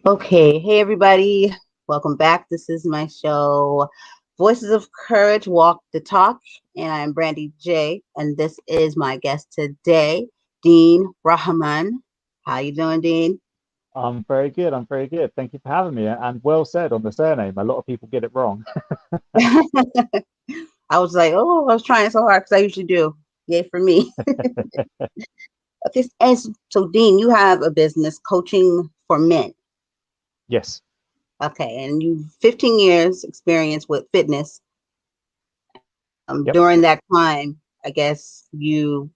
Okay, hey everybody, welcome back. This is my show, Voices of Courage Walk the Talk, and I'm Brandy J. And this is my guest today, Dean Rahaman. How you doing, Dean? I'm very good. I'm very good. Thank you for having me. And well said on the surname. A lot of people get it wrong. I was like, oh, I was trying so hard because I usually do. Yay for me. Okay, and so Dean, you have a business coaching for men. Yes. Okay, and you 15 years experience with fitness. Yep. During that time, I guess you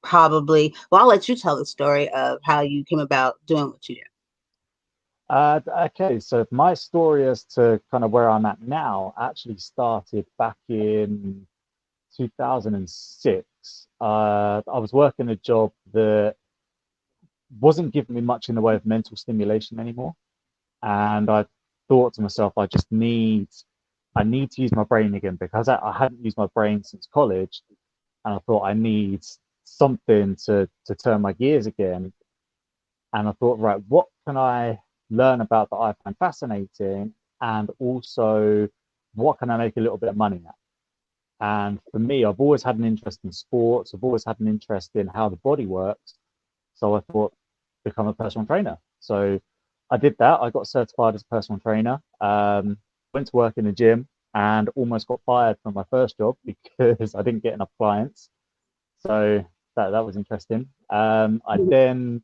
probably, well, I'll let you tell the story of how you came about doing what you do. Okay. So my story as to kind of where I'm at now actually started back in 2006. I was working a job that wasn't giving me much in the way of mental stimulation anymore. And I thought to myself, I need to use my brain again because I hadn't used my brain since college. And I thought I need something to turn my gears again. And I thought, right, what can I learn about that I find fascinating, and also what can I make a little bit of money at? And for me, I've always had an interest in sports. I've always had an interest in how the body works. So I thought, become a personal trainer. So I did that. I got certified as a personal trainer. Went to work in the gym and almost got fired from my first job because I didn't get enough clients. So that was interesting. I then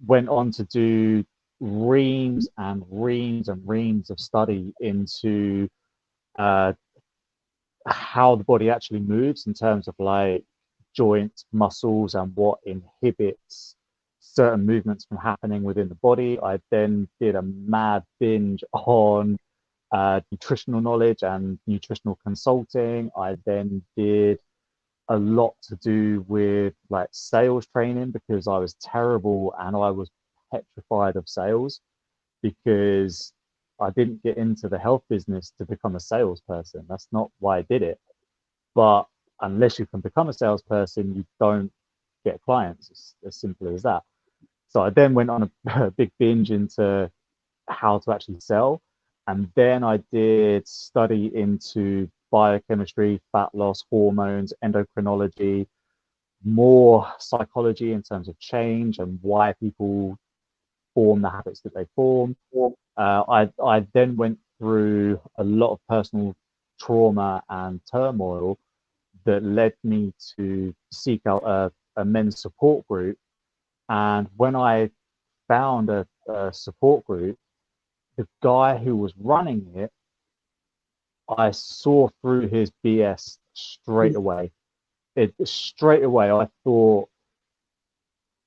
went on to do reams and reams and reams of study into uh, how the body actually moves in terms of like joints, muscles, and what inhibits certain movements from happening within the body. I then did a mad binge on nutritional knowledge and nutritional consulting. I then did a lot to do with like sales training because I was terrible and I was petrified of sales because I didn't get into the health business to become a salesperson. That's not why I did it. But unless you can become a salesperson, you don't get clients. It's as simple as that. So I then went on a big binge into how to actually sell. And then I did study into biochemistry, fat loss, hormones, endocrinology, more psychology in terms of change and why people form the habits that they form. I then went through a lot of personal trauma and turmoil that led me to seek out a men's support group. And when I found a support group, the guy who was running it, I saw through his BS straight away. Straight away, I thought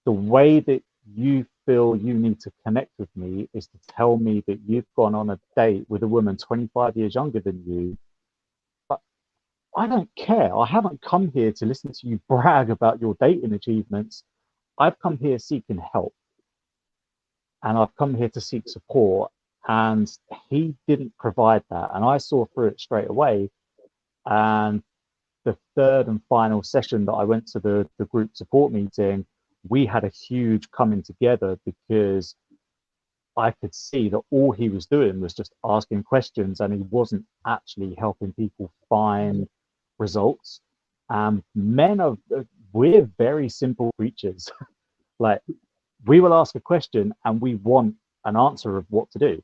the way that you feel you need to connect with me is to tell me that you've gone on a date with a woman 25 years younger than you. But I don't care. I haven't come here to listen to you brag about your dating achievements. I've come here seeking help and I've come here to seek support. And he didn't provide that. And I saw through it straight away. And the third and final session that I went to the group support meeting, we had a huge coming together because I could see that all he was doing was just asking questions and he wasn't actually helping people find results. Men are, we're very simple creatures. Like we will ask a question and we want an answer of what to do.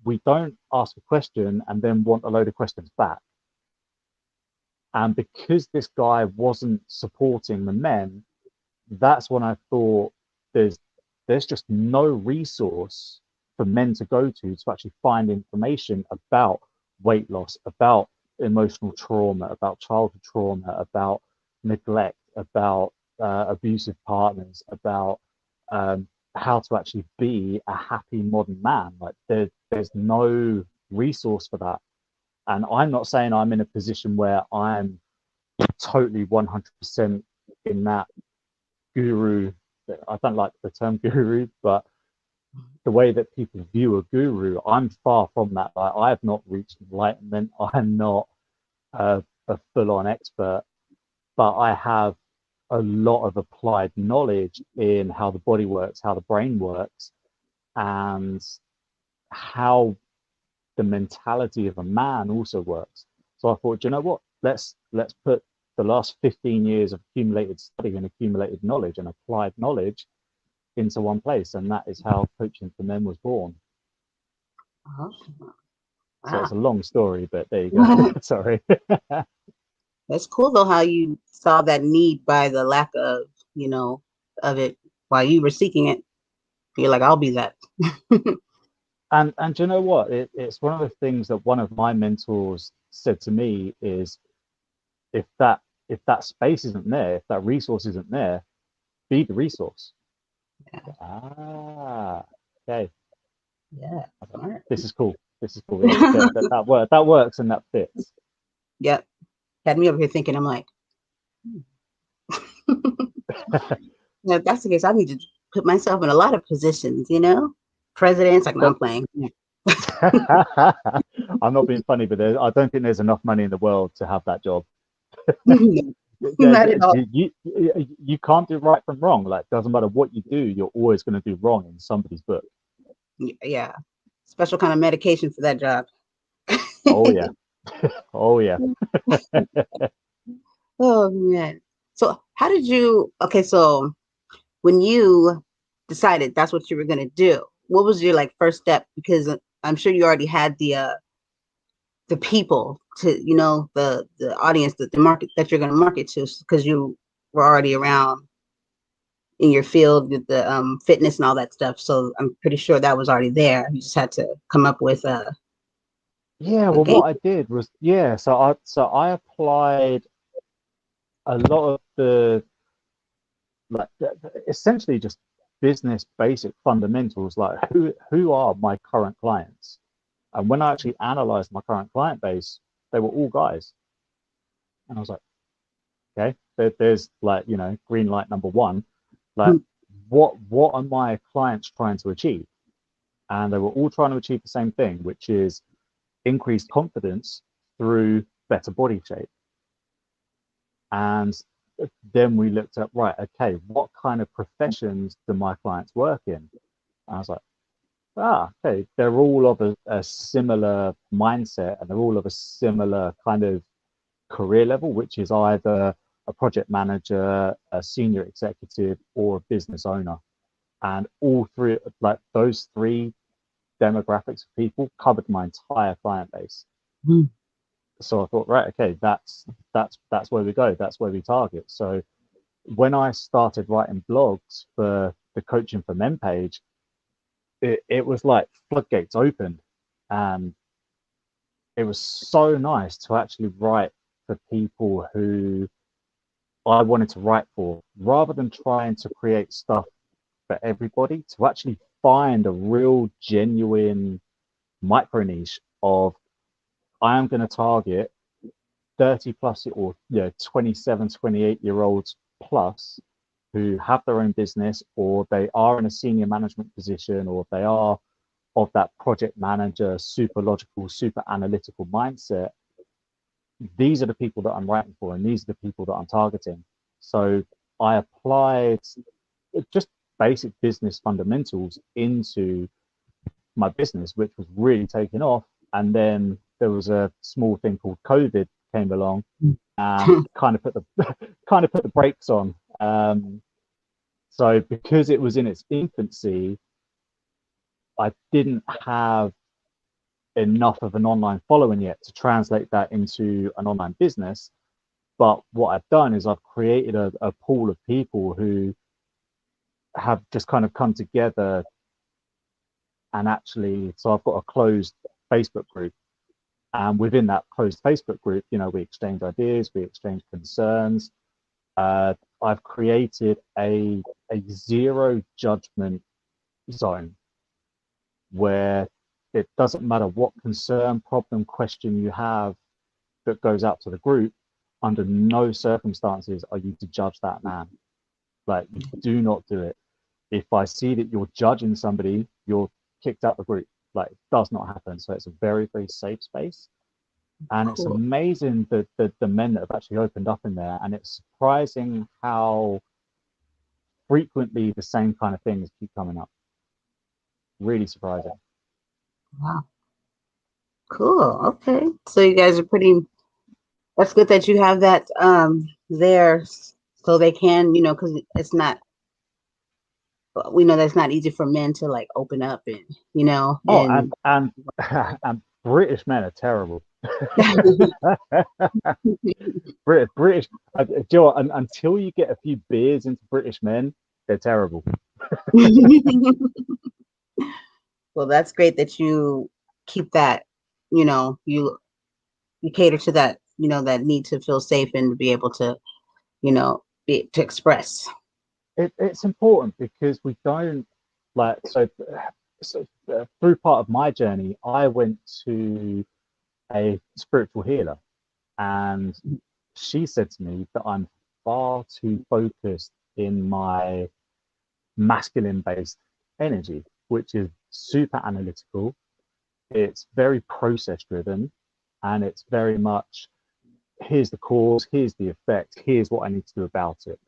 We don't ask a question and then want a load of questions back. And because this guy wasn't supporting the men, that's when I thought there's there's just no resource for men to go to actually find information about weight loss, about emotional trauma, about childhood trauma, about neglect, about abusive partners, about how to actually be a happy modern man. Like there's no resource for that. And I'm not saying I'm in a position where I'm totally 100% in that guru. I don't like the term guru, but the way that people view a guru, I'm far from that. I have not reached enlightenment. I'm not a full on expert, but I have a lot of applied knowledge in how the body works, how the brain works. and how the mentality of a man also works. So I thought, you know what? Let's put the last 15 years of accumulated study and accumulated knowledge and applied knowledge into one place, and that is how Coaching for Men was born. Oh, So it's wow. a long story, but there you go. Sorry. That's cool though how you saw that need by the lack of, of it while you were seeking it. You're like, I'll be that. And you know what? It's one of the things that one of my mentors said to me is if that space isn't there, if that resource isn't there, be the resource. Yeah, Ah, okay. yeah, smart. This is cool. This is cool. Yeah, that works and that fits. Yep. Had me over here thinking, I'm like, if that's the case, I need to put myself in a lot of positions, Presidents, like, no, I'm But playing. I'm not being funny, but I don't think there's enough money in the world to have that job. Not at all. You can't do right from wrong. Like, doesn't matter what you do, you're always going to do wrong in somebody's book. Yeah. Special kind of medication for that job. Oh yeah. Oh yeah. Oh man. So how did you, okay, so when you decided that's what you were gonna do, what was your like first step? Because I'm sure you already had the people to, the audience, the market that you're gonna market to, because you were already around in your field with the fitness and all that stuff. So I'm pretty sure that was already there. You just had to come up with Yeah, a well, game. what I did was, yeah, so I applied a lot of the like essentially just business basic fundamentals, like who are my current clients? And when I actually analyzed my current client base, they were all guys, and I was like, okay, there's like green light number one, like what are my clients trying to achieve? And they were all trying to achieve the same thing, which is increased confidence through better body shape. And then we looked at, right, okay, what kind of professions do my clients work in? And I was like, okay, they're all of a similar mindset and they're all of a similar kind of career level, which is either a project manager, a senior executive, or a business owner. And all three, like those three demographics of people covered my entire client base. Mhm. So I thought, right, okay, that's where we go, that's where we target. So when I started writing blogs for the Coaching for Men page, it was like floodgates opened, and it was so nice to actually write for people who I wanted to write for, rather than trying to create stuff for everybody, to actually find a real genuine micro niche of I am going to target 30 plus or 27, 28-year olds plus who have their own business, or they are in a senior management position, or they are of that project manager, super logical, super analytical mindset. These are the people that I'm writing for, and these are the people that I'm targeting. So I applied just basic business fundamentals into my business, which was really taking off. And then there was a small thing called COVID came along and kind of put the kind of put the brakes on. So because it was in its infancy, I didn't have enough of an online following yet to translate that into an online business. But what I've done is I've created a pool of people who have just kind of come together and actually, so I've got a closed Facebook group. And within that closed Facebook group, we exchange ideas, we exchange concerns. I've created a zero judgment zone where it doesn't matter what concern, problem, question you have that goes out to the group. Under no circumstances are you to judge that man. Like, you do not do it. If I see that you're judging somebody, you're kicked out the group. Like, it does not happen. So it's a very, very safe space. And it's Cool. amazing the men that have actually opened up in there. And it's surprising how frequently the same kind of things keep coming up. Really surprising. Wow. Cool. Okay. So you guys are pretty, that's good that you have that there so they can, because it's not, we know that's not easy for men to like open up and, Oh, and and British men are terrible. British, do you know what, until you get a few beers into British men, they're terrible. well, that's great that you keep that, you cater to that, that need to feel safe and to be able to, to express. It's important because we don't like through part of my journey, I went to a spiritual healer, and she said to me that I'm far too focused in my masculine based energy, which is super analytical. It's very process driven, and it's very much here's the cause, here's the effect, here's what I need to do about it.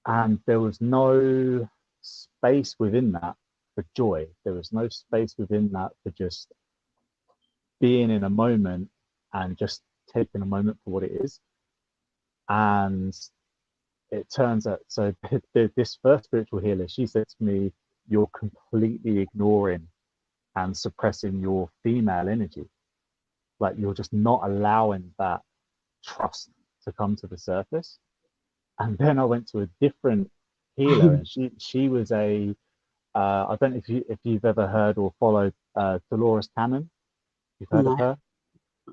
And there was no space within that for joy. There was no space within that for just being in a moment and just taking a moment for what it is. And it turns out, so this first spiritual healer, she said to me, you're completely ignoring and suppressing your female energy. Like you're just not allowing that trust to come to the surface. And then I went to a different healer, and she was a I don't know if you've ever heard or followed Dolores Cannon. You've heard of No. her.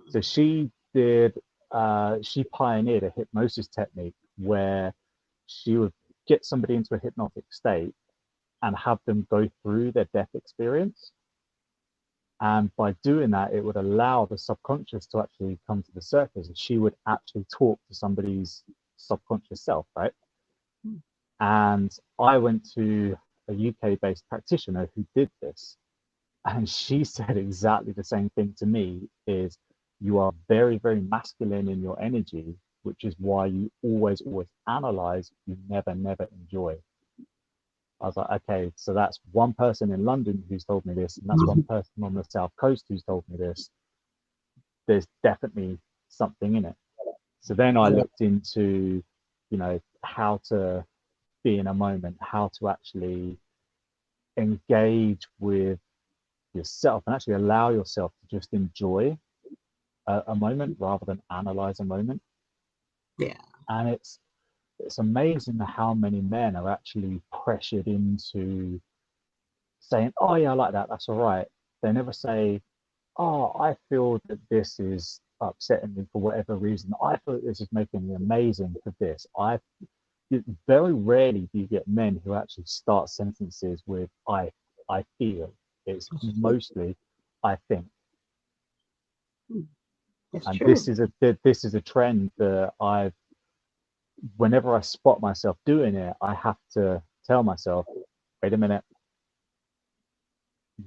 So she pioneered a hypnosis technique where she would get somebody into a hypnotic state and have them go through their death experience. And by doing that, it would allow the subconscious to actually come to the surface. And she would actually talk to somebody's subconscious self, right? And I went to a UK based practitioner who did this. And she said exactly the same thing to me is you are very, very masculine in your energy, which is why you always, always analyze, you never, never enjoy. I was like, okay, so that's one person in London who's told me this, and that's one person on the South Coast who's told me this. There's definitely something in it. So then I Yeah. looked into, how to be in a moment, how to actually engage with yourself and actually allow yourself to just enjoy a moment rather than analyze a moment. Yeah. And it's amazing how many men are actually pressured into saying, "Oh yeah, I like that. That's all right." They never say, "Oh, I feel that this is upsetting me for whatever reason. I feel that this is making me amazing for this." Very rarely do you get men who actually start sentences with I feel. It's mostly I think. That's And true. this is a trend that I've whenever I spot myself doing it, I have to tell myself, wait a minute,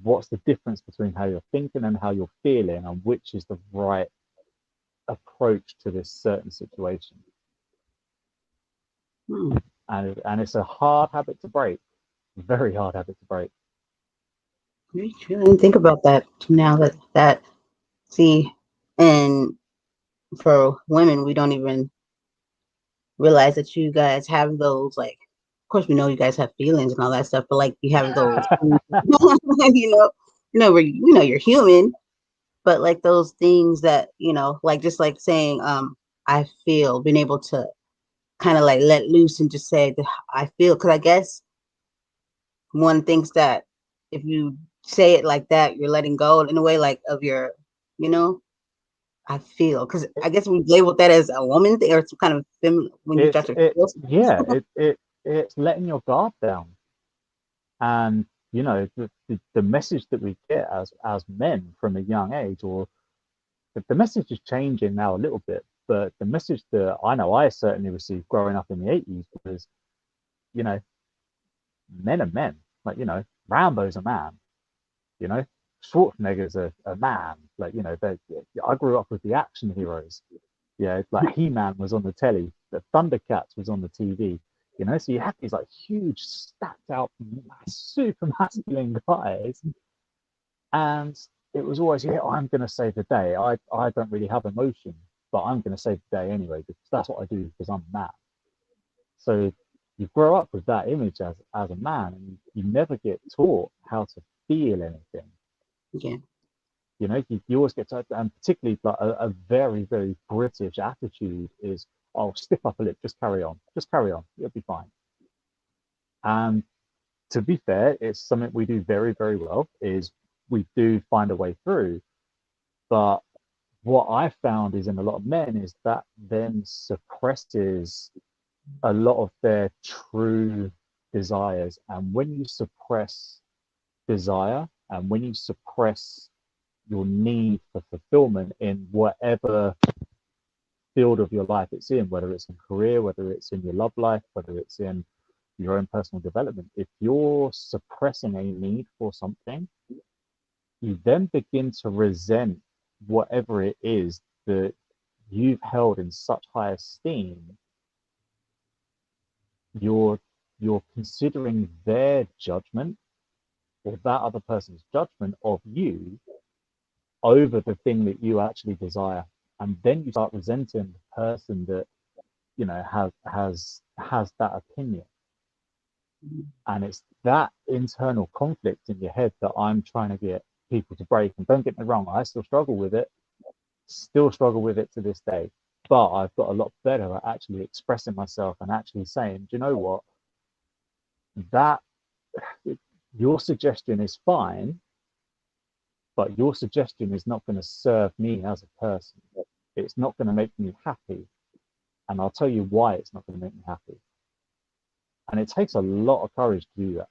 what's the difference between how you're thinking and how you're feeling, and which is the right approach to this certain situation? Hmm. And it's a hard habit to break, very hard habit to break. Very true. I didn't think about that now that see, and for women, we don't even realize that you guys have those like. Of course, we know you guys have feelings and all that stuff, but like you have those, where you're human, but like those things that like just like saying, I feel, being able to kind of like let loose and just say I feel, because I guess one thinks that if you say it like that, you're letting go in a way like of your, you know, I feel, because I guess we labeled that as a woman thing or some kind of when you start it's to it feel Yeah, something. it's letting your guard down. And the message that we get as men from a young age, or the message is changing now a little bit, but the message that I know I certainly received growing up in the 80s was, you know, men are men. Like, Rambo's a man, you know, Schwarzenegger's a man. Like, I grew up with the action heroes. Yeah, like He-Man was on the telly, the Thundercats was on the TV. you know. So you have these like huge, stacked out, super masculine guys, and it was always, yeah, I'm going to save the day. I don't really have emotion, but I'm going to save the day anyway because that's what I do because I'm a man. So you grow up with that image as a man, and you never get taught how to feel anything. Yeah. You know, you always get to, and particularly like a very, very British attitude is, oh, stiff upper lip, just carry on, it'll be fine. And to be fair, it's something we do very, very well, is we do find a way through. But what I found is in a lot of men is that then suppresses a lot of their true desires. And when you suppress desire and when you suppress your need for fulfillment in whatever field of your life it's in, whether it's in career, whether it's in your love life, whether it's in your own personal development, if you're suppressing a need for something, you then begin to resent whatever it is that you've held in such high esteem. You're considering their judgment or that other person's judgment of you over the thing that you actually desire, and then you start resenting the person that has that opinion. And it's that internal conflict in your head that I'm trying to get people to break. And don't get me wrong, I still struggle with it to this day, but I've got a lot better at actually expressing myself and actually saying, do you know what, that your suggestion is fine, but your suggestion is not going to serve me as a person. It's not going to make me happy. And I'll tell you why it's not going to make me happy. And it takes a lot of courage to do that.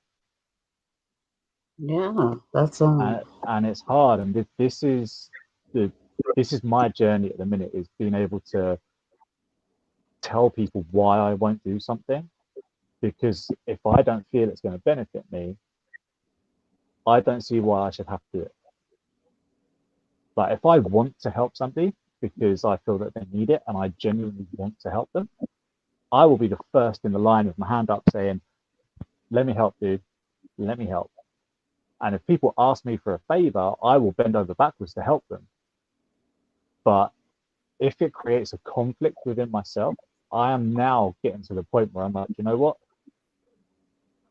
Yeah. That's And it's hard. And the this is my journey at the minute, is being able to tell people why I won't do something. Because if I don't feel it's going to benefit me, I don't see why I should have to do it. Like if I want to help somebody because I feel that they need it and I genuinely want to help them, I will be the first in the line with my hand up saying, let me help, dude. Let me help. And if people ask me for a favor, I will bend over backwards to help them. But if it creates a conflict within myself, I am now getting to the point where I'm like, you know what?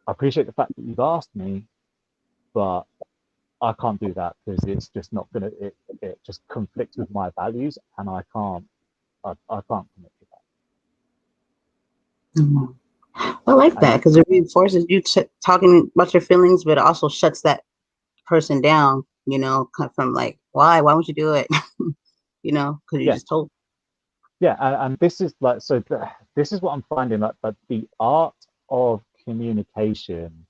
I appreciate the fact that you've asked me, but I can't do that because it's just not gonna. It just conflicts with my values, and I can't. I can't commit to mhm. I like that. that because it reinforces you talking about your feelings, but it also shuts that person down, from like, why won't you do it? Because you Yeah, just told. yeah, and this is like so. This is what I'm finding, that the art of communication,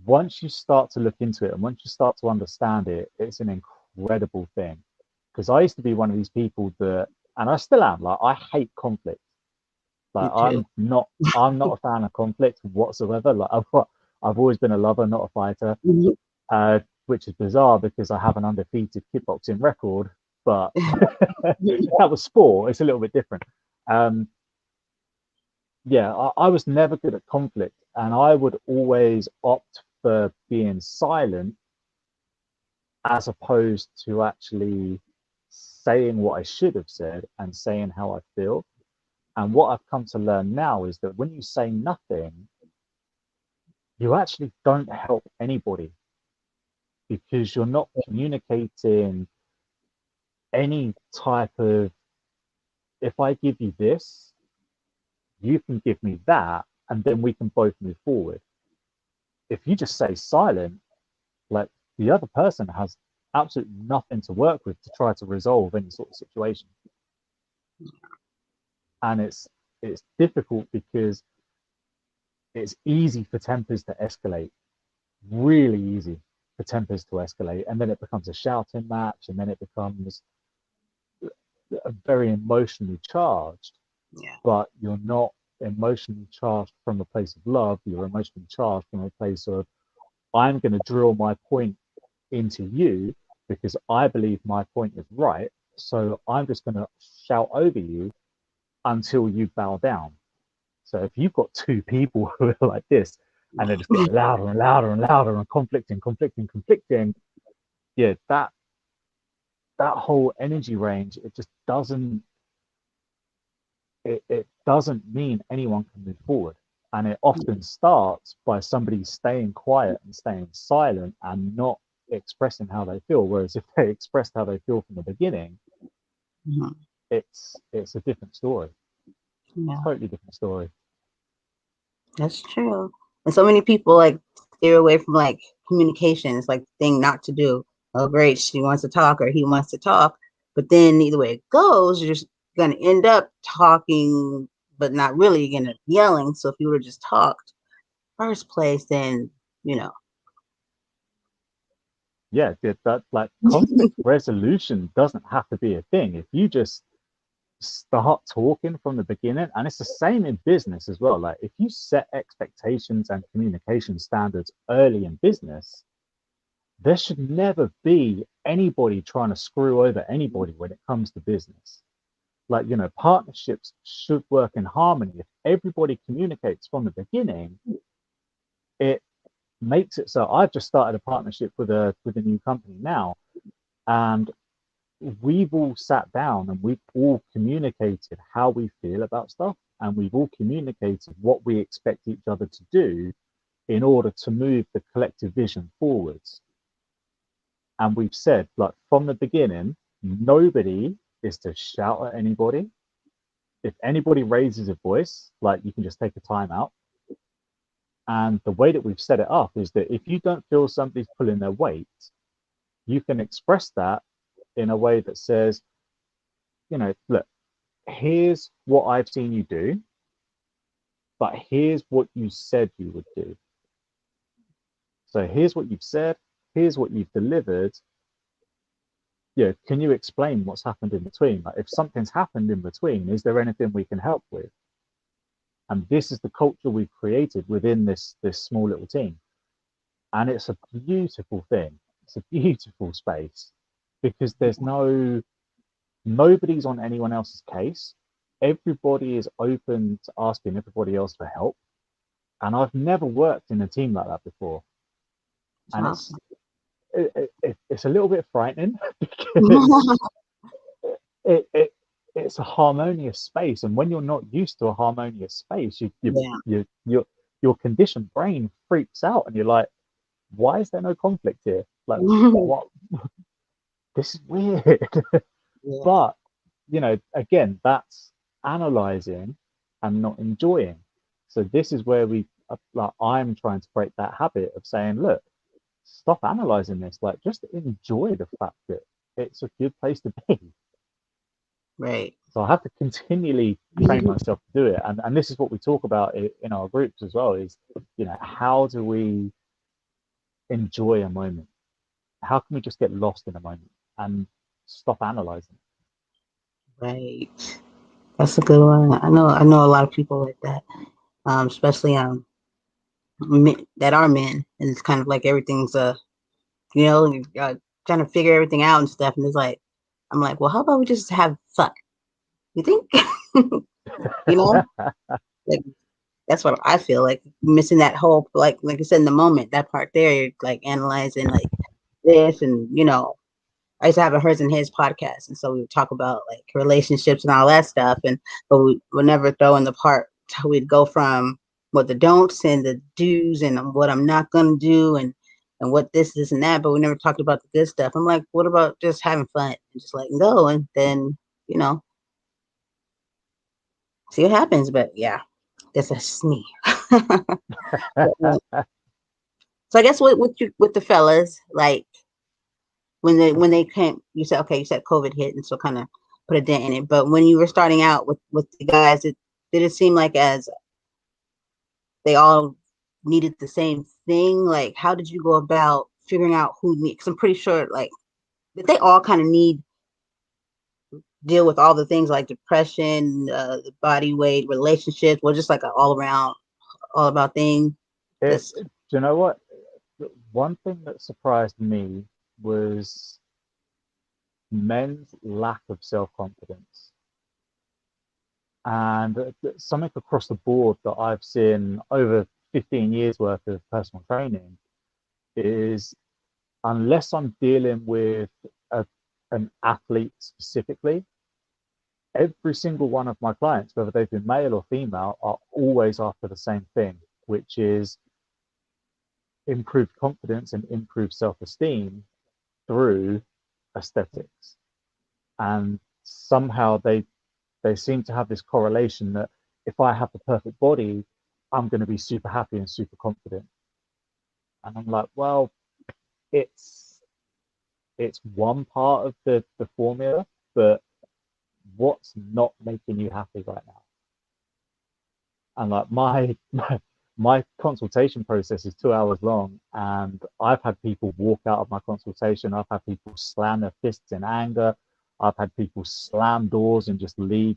once you start to look into it and once you start to understand it, it's an incredible thing. Because I used to be one of these people that, and I still am, like I hate conflict. Me Like too. I'm not a fan of conflict whatsoever. Like I've always been a lover, not a fighter, Mhm. which is bizarre because I have an undefeated kickboxing record. But that was sport. It's a little bit different. Um, yeah, I was never good at conflict, and I would always opt for being silent as opposed to actually saying what I should have said and saying how I feel. And what I've come to learn now is that when you say nothing, you actually don't help anybody because you're not communicating any type of, if I give you this, you can give me that, and then we can both move forward. If you just say silent, like the other person has absolutely nothing to work with to try to resolve any sort of situation. And it's difficult because it's easy for tempers to escalate, really easy for tempers to escalate, and then it becomes a shouting match, and then it becomes very emotionally charged. Yeah. But you're not emotionally charged from a place of love. You're emotionally charged from a place of, I'm going to drill my point into you because I believe my point is right. So I'm just going to shout over you until you bow down. So if you've got two people who are like this, and they're just getting louder and louder and louder and conflicting, yeah, that whole energy range, it just it doesn't mean anyone can move forward. And it often starts by somebody staying quiet and staying silent and not expressing how they feel. Whereas if they expressed how they feel from the beginning, Mhm. it's a different story, Yeah, totally different story. that's true. And so many people like steer away from like communication. It's like the thing not to do. Oh, great, she wants to talk or he wants to talk. But then either way it goes, you're just gonna end up talking, but not really gonna yelling. So if you would have just talked first place, then you know. Yeah, that like conflict resolution doesn't have to be a thing. If you just start talking from the beginning, and it's the same in business as well. Like if you set expectations and communication standards early in business, there should never be anybody trying to screw over anybody when it comes to business. Like, partnerships should work in harmony. If everybody communicates from the beginning, it makes it so. I've just started a partnership with a new company now, and we've all sat down and we've all communicated how we feel about stuff, and we've all communicated what we expect each other to do in order to move the collective vision forwards. And we've said, like, from the beginning, nobody is to shout at anybody. If anybody raises a voice, like, you can just take a time out. And the way that we've set it up is that if you don't feel somebody's pulling their weight, you can express that in a way that says, look, here's what I've seen you do, but here's what you said you would do. So here's what you've said, here's what you've delivered. Yeah, can you explain what's happened in between? Like, if something's happened in between, is there anything we can help with? And this is the culture we've created within this small little team. And it's a beautiful thing. It's a beautiful space because nobody's on anyone else's case. Everybody is open to asking everybody else for help. And I've never worked in a team like that before. It's And awesome. it's a little bit frightening because it, it it's a harmonious space, and when you're not used to a harmonious space, Yeah. your conditioned brain freaks out, and you're like, why is there no conflict here? Like, what? This is weird. Yeah. But again, that's analyzing and not enjoying. So this is where like, I'm trying to break that habit of saying, look, stop analyzing this. Like, just enjoy the fact that it's a good place to be. Right. So I have to continually train myself to do it. And this is what we talk about in our groups as well is, how do we enjoy a moment? How can we just get lost in a moment and stop analyzing? Right. That's a good one. I know a lot of people like that. Especially men, that are men, and it's kind of like everything's trying to figure everything out and stuff. And it's like, I'm like, well, how about we just have fun? You think? you know, like that's what I feel like missing that whole like I said in the moment that part there. You're like analyzing like this, and I used to have a hers and his podcast, and so we would talk about like relationships and all that stuff, and but we would never throw in the part. We'd go from what the don'ts and the do's and what I'm not gonna do and what this and that, but we never talked about the good stuff. I'm like, what about just having fun and just letting go, and then you know see what happens. But yeah, that's me. So I guess with the fellas, like when they came, you said okay, you said COVID hit, and so kind of put a dent in it. But when you were starting out with the guys, did it seem like as they all needed the same thing? Like, how did you go about figuring out who needs? Because I'm pretty sure like that they all kind of need deal with all the things like depression, the body weight, relationships, or just like an all around, all about thing. Do Just you know what? One thing that surprised me was men's lack of self confidence. And something across the board that I've seen over 15 years worth of personal training is, unless I'm dealing with a, an athlete specifically, every single one of my clients, whether they've been male or female, are always after the same thing, which is improved confidence and improved self-esteem through aesthetics. And somehow they seem to have this correlation that if I have the perfect body, I'm going to be super happy and super confident. And I'm like, well, it's it's one part of the formula, but what's not making you happy right now? And like my consultation process is 2 hours long, and I've had people walk out of my consultation. I've had people slam their fists in anger. I've had people slam doors and just leave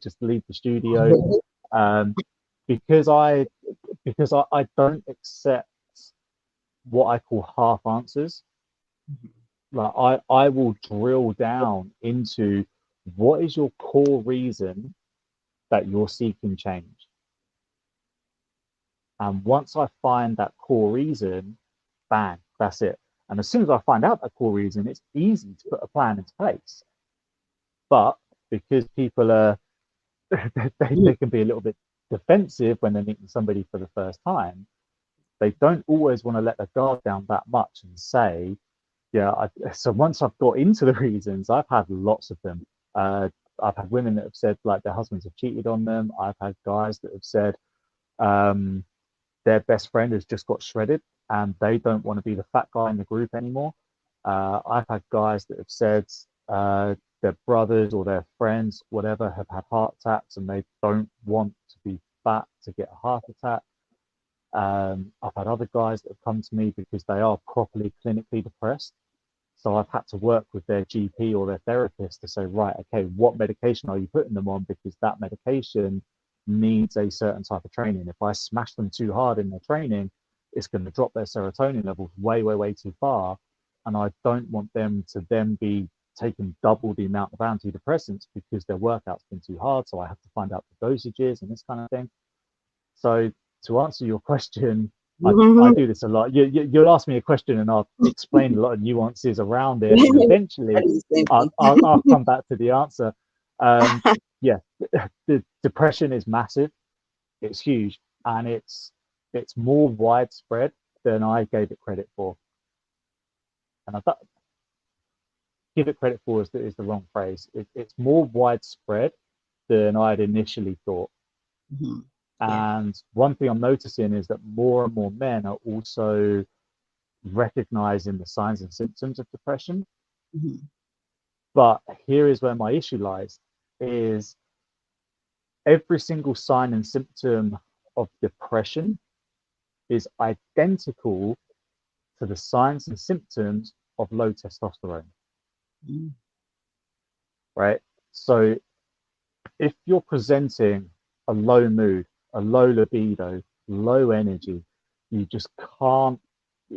just leave the studio, um, because I don't accept what I call half answers. Like I will drill down into what is your core reason that you're seeking change. And once I find that core reason, bang, that's it. And as soon as I find out that core reason, it's easy to put a plan into place. But because people are, they can be a little bit defensive when they're meeting somebody for the first time, they don't always want to let their guard down that much and say, yeah, so once I've got into the reasons, I've had lots of them. I've had women that have said like their husbands have cheated on them. I've had guys that have said, um, their best friend has just got shredded and they don't want to be the fat guy in the group anymore. I've had guys that have said their brothers or their friends, whatever, have had heart attacks and they don't want to be fat to get a heart attack. I've had other guys that have come to me because they are properly clinically depressed. So I've had to work with their GP or their therapist to say, right, okay, what medication are you putting them on? Because that medication needs a certain type of training. If I smash them too hard in their training, it's going to drop their serotonin levels way, way, way too far. And I don't want them to then be taking double the amount of antidepressants because their workout's been too hard. So I have to find out the dosages and this kind of thing. So to answer your question, I do this a lot. You'll ask me a question and I'll explain a lot of nuances around it, and eventually I'll come back to the answer. Um, yeah, the depression is massive. It's huge, and it's more widespread than I gave it credit for. And I thought give it credit for is the wrong phrase. It's more widespread than I had initially thought. Mm-hmm. Yeah. And one thing I'm noticing is that more and more men are also recognizing the signs and symptoms of depression. Mm-hmm. But here is where my issue lies, is every single sign and symptom of depression is identical to the signs and symptoms of low testosterone. Mm-hmm. Right? So if you're presenting a low mood, a low libido, low energy, you just can't.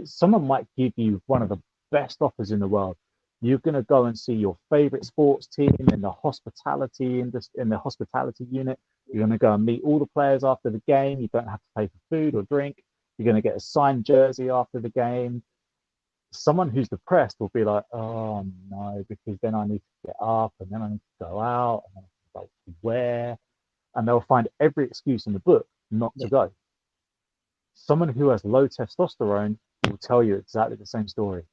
Someone might give you one of the best offers in the world. You're going to go and see your favorite sports team in the hospitality in the hospitality unit. You're going to go and meet all the players after the game. You don't have to pay for food or drink. You're going to get a signed jersey after the game. Someone who's depressed will be like, oh no, because then I need to get up and then I need to go out and then I have to go where, and they'll find every excuse in the book not to go. Someone who has low testosterone will tell you exactly the same story.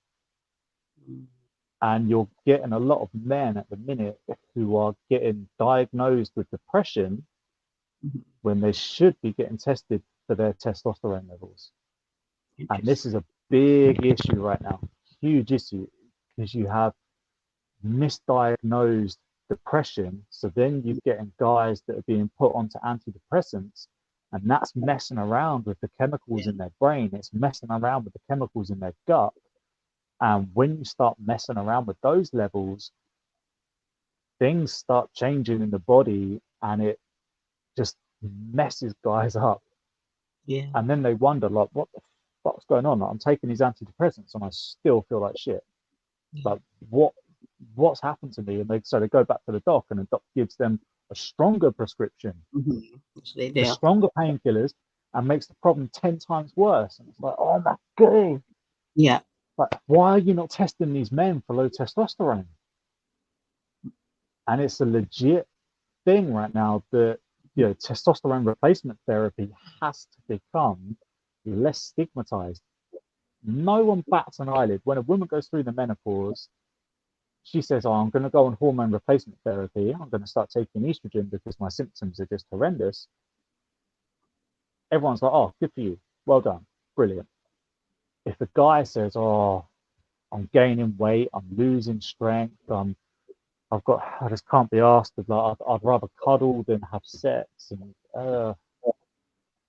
And you're getting a lot of men at the minute who are getting diagnosed with depression when they should be getting tested for their testosterone levels. And this is a big issue right now, huge issue, because you have misdiagnosed depression. So then you're getting guys that are being put onto antidepressants, and that's messing around with the chemicals in their brain. It's messing around with the chemicals in their gut. And when you start messing around with those levels, things start changing in the body and it just messes guys up. Yeah. And then they wonder, like, what the fuck's going on? Like, I'm taking these antidepressants and I still feel like shit. Like, what's happened to me? And they go back to the doc, and the doc gives them a stronger prescription Which they with do. stronger painkillers and makes the problem 10 times worse. And it's like, oh my God. Yeah. Like, why are you not testing these men for low testosterone? And it's a legit thing right now that testosterone replacement therapy has to become less stigmatized. No one bats an eyelid when a woman goes through the menopause. She says, "Oh, I'm going to go on hormone replacement therapy. I'm going to start taking estrogen because my symptoms are just horrendous." Everyone's like, "Oh, good for you. Well done. Brilliant." If a guy says, "Oh, I'm gaining weight, I'm losing strength, I just can't be asked. Like, I'd rather cuddle than have sex, and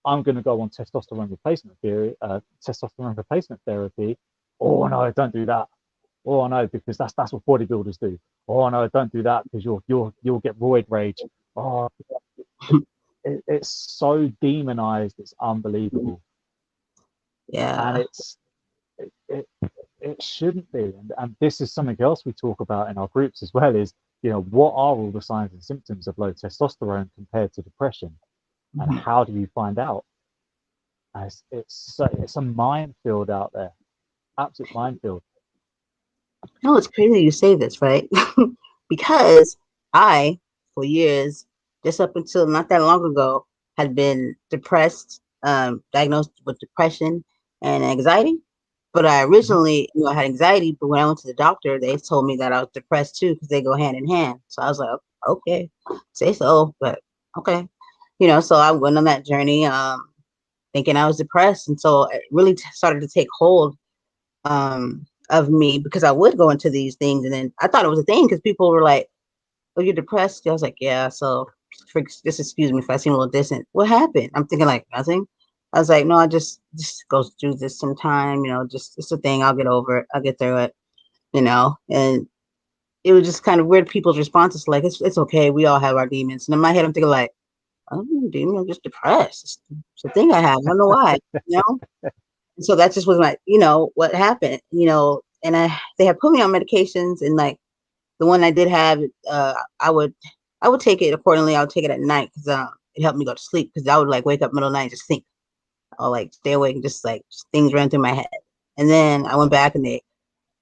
I'm going to go on testosterone replacement therapy." Oh no, don't do that. Oh no, because that's what bodybuilders do. Oh no, don't do that because you'll get roid rage. Oh, it's so demonized. It's unbelievable, and Yeah. it, it it shouldn't be. And this is something else we talk about in our groups as well. Is what are all the signs and symptoms of low testosterone compared to depression, and Mhm. how do you find out? And it's a minefield out there, absolute minefield. No, it's crazy you say this, right? Because I, for years, just up until not that long ago, had been depressed, diagnosed with depression and anxiety. But I Mhm. originally, had anxiety. But when I went to the doctor, they told me that I was depressed too because they go hand in hand. So I was like, okay, say so, but okay, So I went on that journey, thinking I was depressed, and so it really started to take hold of me because I would go into these things, and then I thought it was a thing because people were like, "Oh, you're depressed." I was like, "Yeah." So just excuse me if I seem a little distant. What happened? I'm thinking like nothing. I was like, "No, I just go through this sometime. Just it's a thing. I'll get over it. I'll get through it." And it was just kind of weird. People's responses like, "It's okay. We all have our demons." And in my head, I'm thinking like, "I don't have a demon. I'm just depressed. It's a thing I have. I don't know why." You know. So that just was my, what happened, and they had put me on medications, and like the one I did have, I would, I would take it accordingly. I would take it at night because it helped me go to sleep because I would like wake up middle of the night and just think, or like stay awake and just things ran through my head. And then I went back and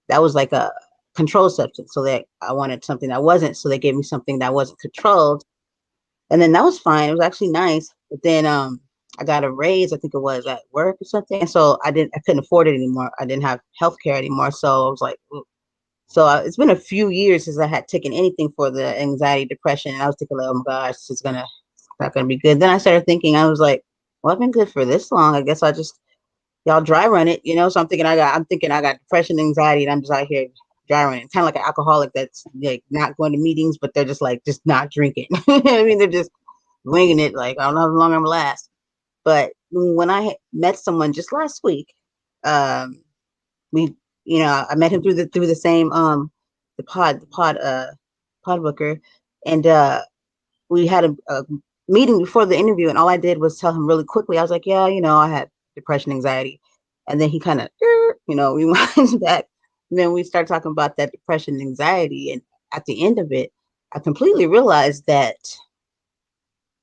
that was like a controlled substance. So that I wanted something that wasn't. So they gave me something that wasn't controlled, and then that was fine. It was actually nice. But then I got a raise, I think it was at work or something. And so I couldn't afford it anymore. I didn't have health care anymore. So I was like, ooh. So it's been a few years since I had taken anything for the anxiety, depression. And I was thinking, like, oh my gosh, it's not gonna be good. Then I started thinking, I was like, well, I've been good for this long. I guess y'all dry run it. So I'm thinking I got depression, anxiety, and I'm just out here dry running, kind of like an alcoholic that's like not going to meetings, but they're just not drinking. I mean, they're just winging it. Like I don't know how long I'm gonna last. But when I met someone just last week, um, we, I met him through the same pod booker, and we had a meeting before the interview, and all I did was tell him really quickly. I was like, yeah, I had depression, anxiety, and then he kind of, we went back. And then we started talking about that depression, anxiety, and at the end of it, I completely realized that.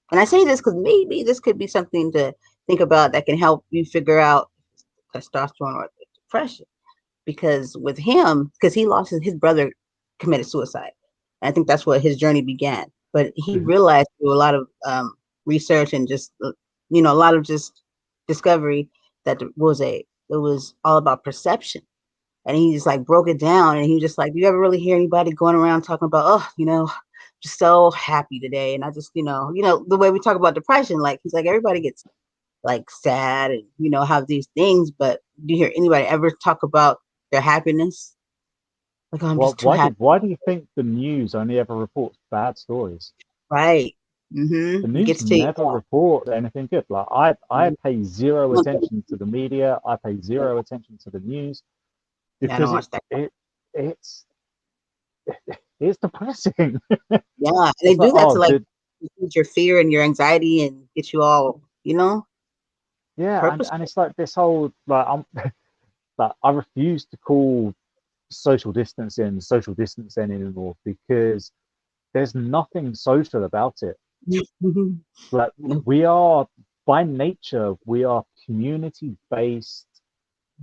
And I say this because maybe this could be something to think about that can help you figure out testosterone or depression. Because with him, because he lost his brother committed suicide. And I think that's where his journey began. But he Mhm. realized through a lot of research and just, a lot of just discovery that it was all about perception. And he just like broke it down, and he was just like, "Do you ever really hear anybody going around talking about, oh, just so happy today?" And I just, the way we talk about depression, like he's like, everybody gets like sad and have these things, but do you hear anybody ever talk about their happiness? Like, oh, I'm Well, just too happy. why do you think the news only ever reports bad stories? Right. The It news gets to you. never report anything good. Like I Mhm. pay zero attention to the media. I pay zero attention to the news Yeah, I don't because watch that. it's it's depressing. Yeah, and they It's like, do that to oh, like the feed your fear and your anxiety and get you all, yeah, and purposeful. it's like this whole like like I refuse to call social distancing anymore because there's nothing social about it. Mhm. Like we are by nature, we are community based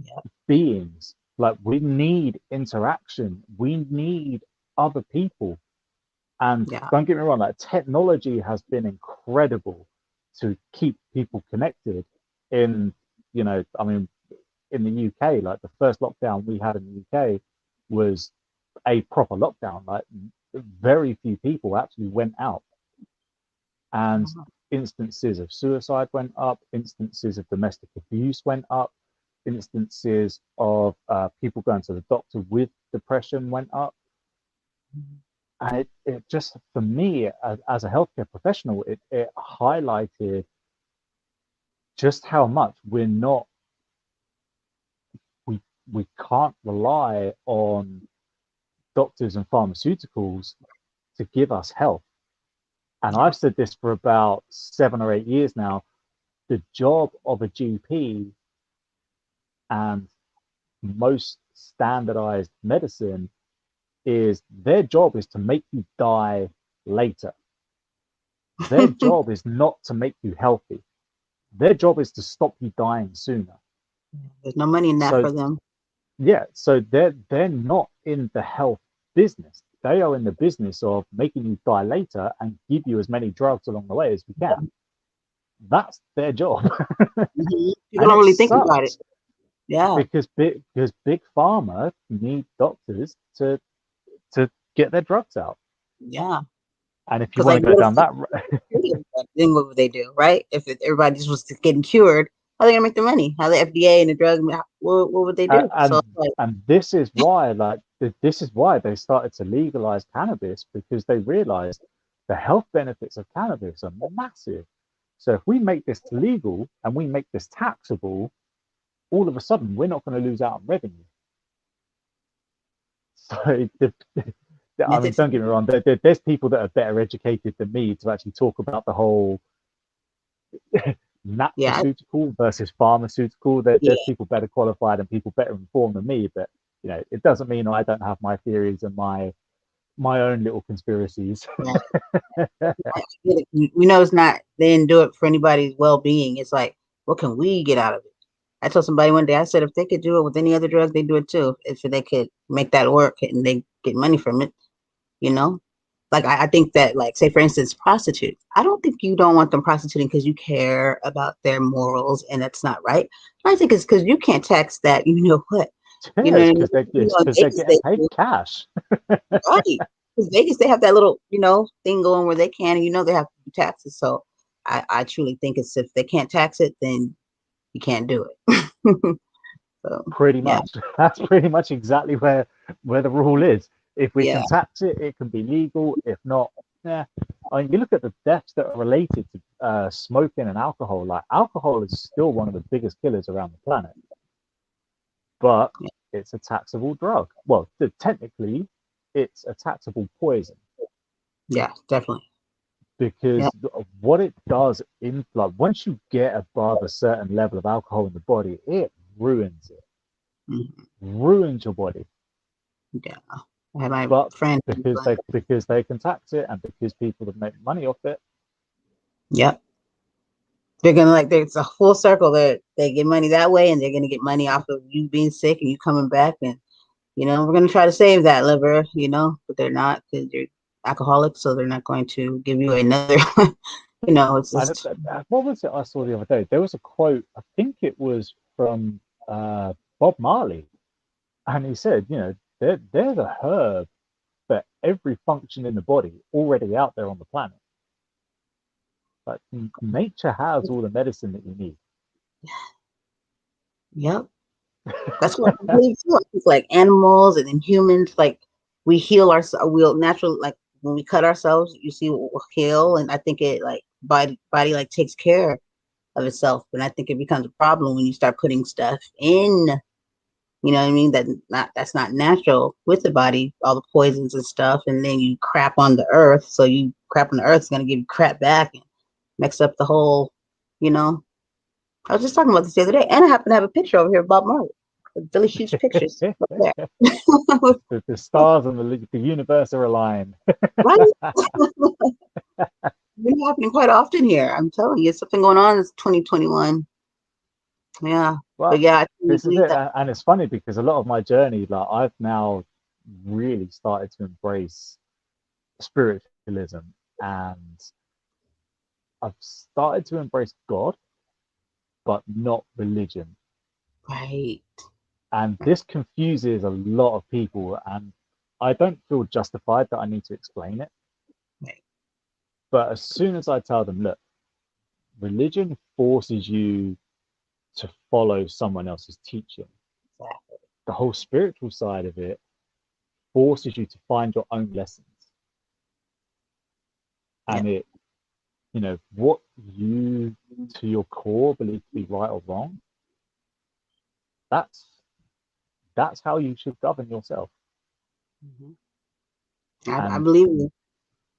Yeah, beings. Like we need interaction. We need other people. And yeah, don't get me wrong, like technology has been incredible to keep people connected in, I mean, in the UK, like the first lockdown we had in the UK was a proper lockdown. Like very few people actually went out, and uh-huh. instances of suicide went up, instances of domestic abuse went up, instances of people going to the doctor with depression went up. And it just, for me, as a healthcare professional, it highlighted just how much we, we can't rely on doctors and pharmaceuticals to give us health. And Yeah, I've said this for about 7 or 8 years now. The job of a GP and most standardized medicine is their job is to make you die later. Their job is not to make you healthy. Their job is to stop you dying sooner. there's no money in that So for them. yeah, so they're not in the health business. They are in the business of making you die later and give you as many drugs along the way as we can. That's their job. People And don't it really think about it. sucks Yeah, because big pharma need doctors to get their drugs out. yeah. And if you Because want to like, go what if down that, then what would they do, right? If everybody just was getting cured, how are they gonna make the money? How the FDA and the drug, what would they do? So and like, and this is why, like, this is why they started to legalize cannabis, because they realized the health benefits of cannabis are massive. So if we make this legal and we make this taxable, all of a sudden we're not going to lose out on revenue. So I mean, methods, don't get me wrong. There's people that are better educated than me to actually talk about the whole yeah, nutraceutical versus pharmaceutical. There's yeah, people better qualified and people better informed than me. But it doesn't mean I don't have my theories and my own little conspiracies. yeah. I get it. We know it's not. They didn't do it for anybody's well-being. It's like, what can we get out of it? I told somebody one day. I said, if they could do it with any other drug, they do it too. If they could make that work and they get money from it, you know. Like I think that, like, say for instance, prostitutes. I don't think you don't want them prostituting because you care about their morals, and that's not right. I think it's because you can't tax that. You know what? You Yeah, know it's what I mean? because they're You it's know, in because they're Vegas getting they paid do, cash. right? Because Vegas they have that little, thing going where they can, and they have to do taxes. So I truly think it's if they can't tax it, then you can't do it. So Pretty yeah, much. That's pretty much exactly where the rule is. If we yeah, can tax it, it can be legal. If not, yeah. I mean, you look at the deaths that are related to smoking and alcohol. Like alcohol is still one of the biggest killers around the planet, but yeah, it's a taxable drug. Well, technically, it's a taxable poison, yeah, definitely. Yeah, because what it does in, like, once you get above a certain level of alcohol in the body, it ruins it, mhm, ruins your body. yeah. I had my But friend. because they can tax it and because people have made money off it. Yep. They're gonna like there's a full circle that they get money that way, and they're gonna get money off of you being sick and you coming back, and we're gonna try to save that liver, but they're not because you're alcoholic, so they're not going to give you another. It's I just what was it I saw the other day? There was a quote. I think it was from Bob Marley, and he said, there's a herb for every function in the body already out there on the planet. Like nature has all the medicine that you need. yep. That's what I believe too. It's like animals and then humans, like we heal ourselves. We'll naturally like when we cut ourselves, you see, we'll heal, and I think it like body like takes care of itself. And I think it becomes a problem when you start putting stuff in, what I mean, that's not natural with the body, all the poisons and stuff, and then you crap on the earth. So you crap on the earth is gonna give you crap back and mix up the whole, you know. I was just talking about this the other day, and I happen to have a picture over here of Bob Marley. with really huge pictures up there. The stars and the universe are aligned. Right? Been happening quite often here. I'm telling you, something going on. It's 2021. Yeah, but Well, yeah, I totally this is believe it, that. and it's funny because a lot of my journey, like I've now really started to embrace spiritualism, and I've started to embrace God, but not religion. Right. And this confuses a lot of people, and I don't feel justified that I need to explain it. Right. But as soon as I tell them, look, religion forces you to follow someone else's teaching, Exactly. the whole spiritual side of it forces you to find your own lessons. And Yep. it, what you to your core believe to be right or wrong, that's that's how you should govern yourself. Hmm. I And believe you.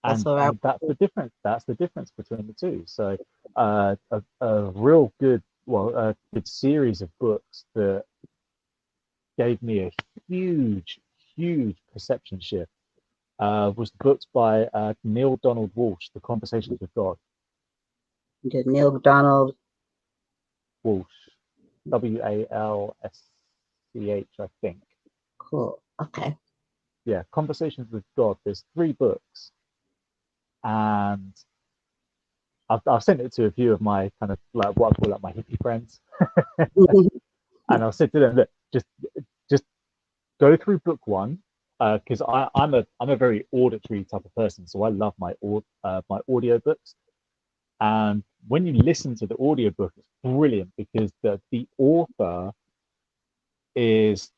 That's and what I. and that's the difference. That's the difference between the two. So a real good, well, a good series of books that gave me a huge perception shift was the books by Neil Donald Walsh, The Conversations with God. Did Neil McDonald. Walsh, Walsch, I think. Cool. Okay. Yeah, Conversations with God. There's three books, and I've sent it to a few of my kind of like what I call like my hippie friends, and I've said to them that just go through book one, because I'm a very auditory type of person, so I love my audio books. And when you listen to the audiobook, it's brilliant because the author is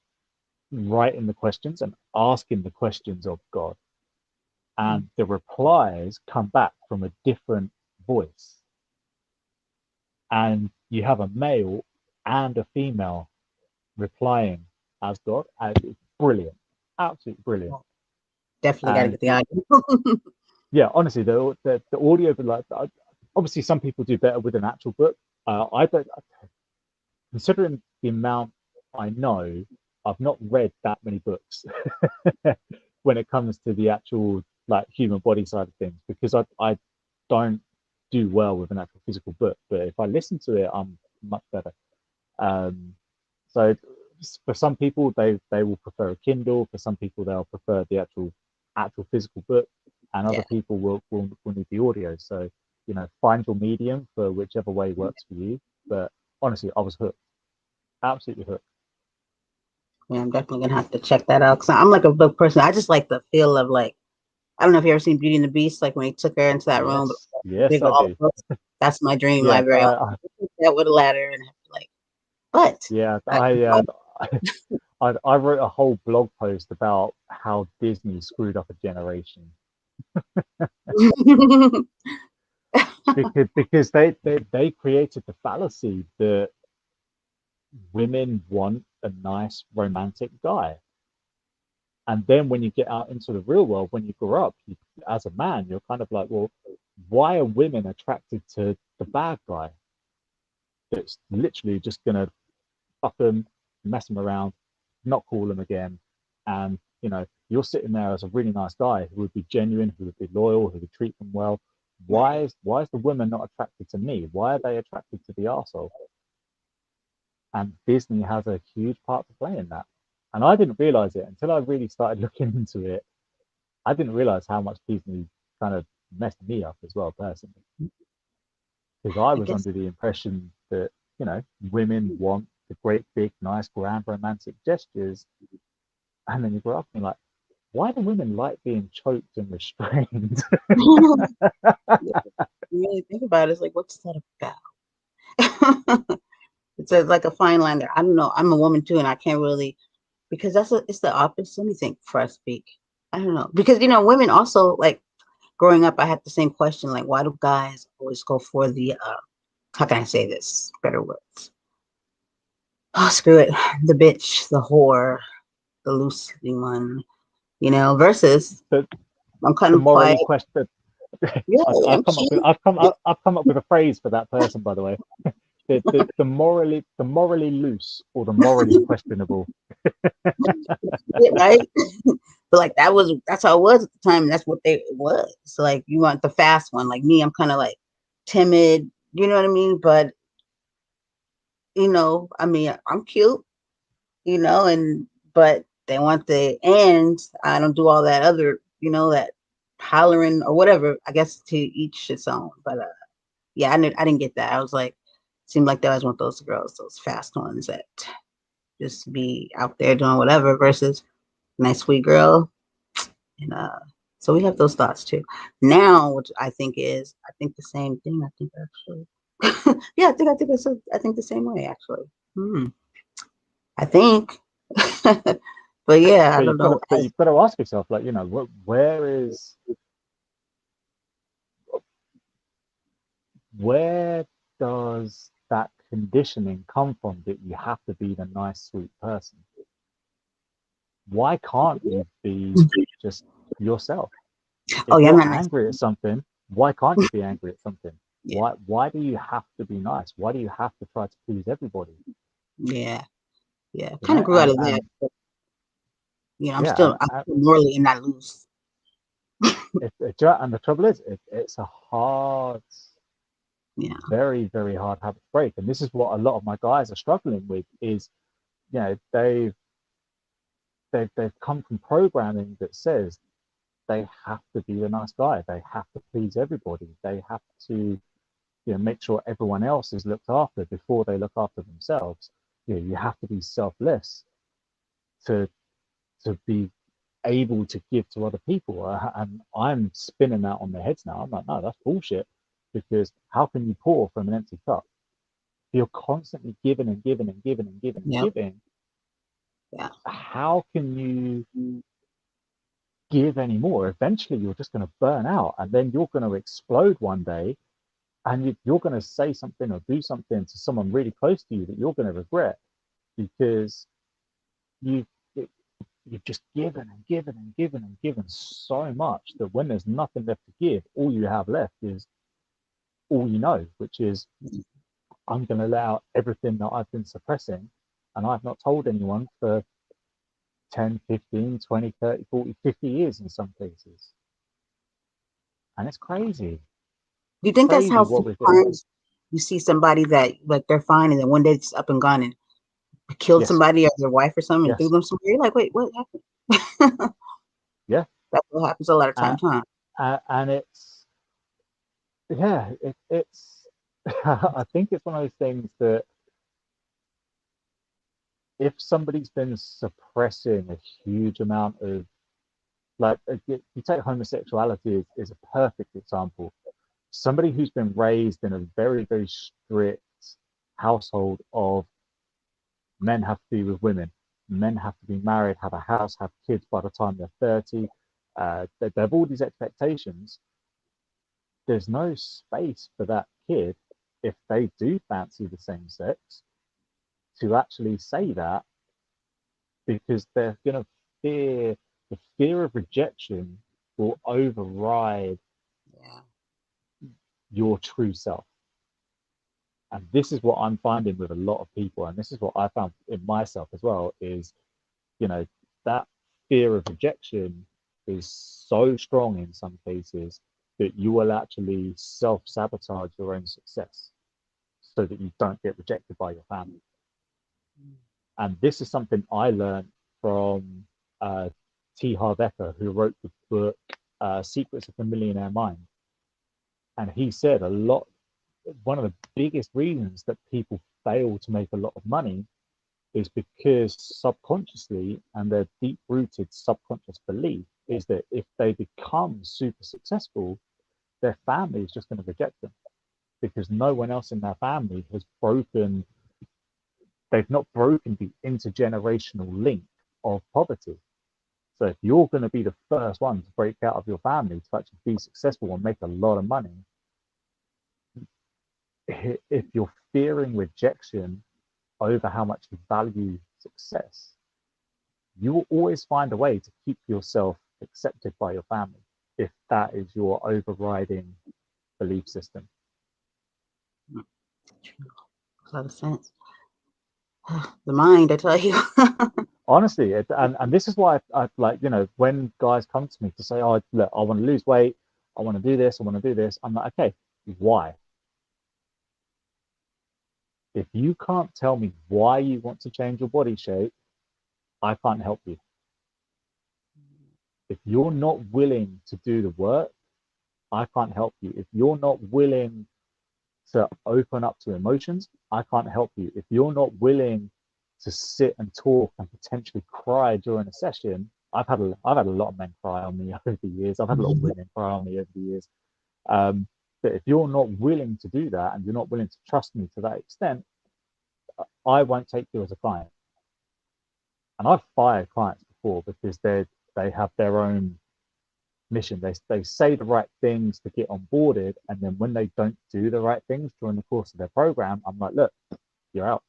writing the questions and asking the questions of God, and the replies come back from a different voice, and you have a male and a female replying as God. And it's brilliant, absolutely brilliant. Definitely got to And get the audio. yeah, honestly, the audio, like obviously some people do better with an actual book. I don't, considering the amount I know, I've not read that many books when it comes to the actual like human body side of things, because I don't do well with an actual physical book. But if I listen to it, I'm much better. Um, so for some people, they will prefer a Kindle. For some people, they'll prefer the actual physical book, and other Yeah. people will need the audio. So find your medium for whichever way works for you. But honestly, I was hooked, absolutely hooked. Yeah, I'm definitely gonna have to check that out because I'm like a book person. I just like the feel of like I don't know if you ever seen Beauty and the Beast, like when he took her into that room, but Yes, yes, big I all do. books. That's my dream Yeah, library. That with a ladder and have to like, but yeah. I, I wrote a whole blog post about how Disney screwed up a generation because they created the fallacy that women want a nice romantic guy. And then when you get out into the real world, when you grow up, as a man, you're kind of like, well, why are women attracted to the bad guy that's literally just going to fuck them, mess them around, not call them again? And, you're sitting there as a really nice guy who would be genuine, who would be loyal, who would treat them well. Why right. is the woman not attracted to me? Why are they attracted to the arsehole? And Disney has a huge part to play in that. And I didn't realize it until I really started looking into it. I didn't realize how much Disney kind of messed me up as well, personally, because I I was guess under the impression that, women want the great, big, nice, grand, romantic gestures. And then you grow up and you're like, why do women like being choked and restrained? you really think about it, it's like, what's that about? Like a fine line there. I don't know. I'm a woman too, and I can't really because it's the opposite. Let me think before I speak. I don't know because women also like growing up. I had the same question like, why do guys always go for the how can I say this better words? Oh, screw it, the bitch, the whore, the loosely one, versus the, I'm kind the of quiet. morally question. Yeah, I've I'm come up with chill. I've come up with a phrase for that person, by the way. the morally loose or the morally questionable. right? But like that's how it was at the time. And that's what they it was. So like you want the fast one. Like me, I'm kind of like timid. You know what I mean? But I mean, I'm cute. And but they want the and I don't do all that other. That hollering or whatever. I guess to each its own. But yeah, I didn't get that. I was like, seemed like that was one of those girls, those fast ones that just be out there doing whatever versus nice sweet girl. And so we have those thoughts too. Now, which I think the same thing. I think actually, yeah, I think the same way actually. I think, but yeah, I But don't know. you've got to ask yourself, like, where does that conditioning come from that you have to be the nice, sweet person? Why can't you be just yourself? Oh If yeah, I'm you're not nice. angry at something, why can't you be angry at something? Yeah, Why do you have to be nice? Why do you have to try to please everybody? yeah, yeah. You Kind of know, grew out and of that. and But, yeah, I'm still morally and not loose. and the trouble is, it's a hard, Yeah, very, very hard habit to break. And this is what a lot of my guys are struggling with is, they've come from programming that says they have to be the nice guy. They have to please everybody. They have to, make sure everyone else is looked after before they look after themselves. You have to be selfless to be able to give to other people. And I'm spinning that on their heads now. I'm like, no, that's bullshit. Because how can you pour from an empty cup? If you're constantly giving and giving and giving and giving and yep, giving, yeah, how can you give anymore? Eventually, you're just going to burn out, and then you're going to explode one day, and you're going to say something or do something to someone really close to you that you're going to regret because you you've just given and given and given and given so much that when there's nothing left to give, all you have left is all you know, which is I'm going to allow everything that I've been suppressing and I've not told anyone for 10, 15, 20, 30, 40, 50 years in some cases. And it's crazy. do you It's think that's crazy how what we're doing. sometimes you see somebody that like they're fine and then one day it's up and gone and killed Yes. somebody or their wife or something and threw Yes. them somewhere? You're like, wait, what happened? Yeah. That's what happens a lot of Uh, times, huh? and it's I think it's one of those things that if somebody's been suppressing a huge amount of, like, you take homosexuality is a perfect example. Somebody who's been raised in a very, very strict household of men have to be with women, men have to be married, have a house, have kids by the time they're 30. They have all these expectations. There's no space for that kid, if they do fancy the same sex, to actually say that, because they're going to fear the fear of rejection will override Yeah. your true self. And this is what I'm finding with a lot of people, and this is what I found in myself as well, is, you know, that fear of rejection is so strong in some cases that you will actually self-sabotage your own success so that you don't get rejected by your family. And this is something I learned from uh, T. Harv Eker, who wrote the book Secrets of the Millionaire Mind. And he said one of the biggest reasons that people fail to make a lot of money is because subconsciously, and their deep rooted subconscious belief is that if they become super successful, their family is just going to reject them because no one else in their family has they've not broken the intergenerational link of poverty. So if you're going to be the first one to break out of your family to actually be successful and make a lot of money, if you're fearing rejection over how much you value success, you will always find a way to keep yourself accepted by your family if that is your overriding belief system. A lot of sense. The mind, I tell you. Honestly, and this is why I like, when guys come to me to say, oh, look, I want to lose weight, I want to do this, I want to do this. I'm like, okay, why? If you can't tell me why you want to change your body shape, I can't help you. If you're not willing to do the work, I can't help you. If you're not willing to open up to emotions, I can't help you. If you're not willing to sit and talk and potentially cry during a session, I've had a lot of men cry on me over the years. I've had a lot of women cry on me over the years. But if you're not willing to do that and you're not willing to trust me to that extent, I won't take you as a client. And I've fired clients before because they have their own mission. They say the right things to get onboarded, and then when they don't do the right things during the course of their program, I'm like, look, you're out.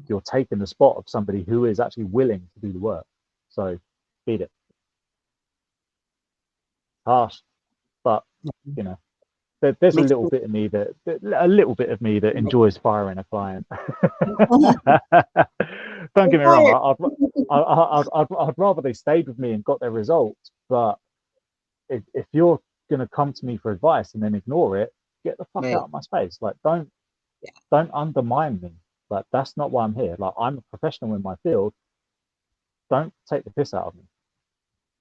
You're taking the spot of somebody who is actually willing to do the work. So beat it. Harsh, but you know, there's Makes a little bit of me that enjoys firing a client. Don't get me wrong. fire. I'd rather they stayed with me and got their results. But if you're gonna come to me for advice and then ignore it, get the fuck Right. out of my space. Like, Yeah. don't undermine me. Like, that's not why I'm here. Like, I'm a professional in my field. Don't take the piss out of me.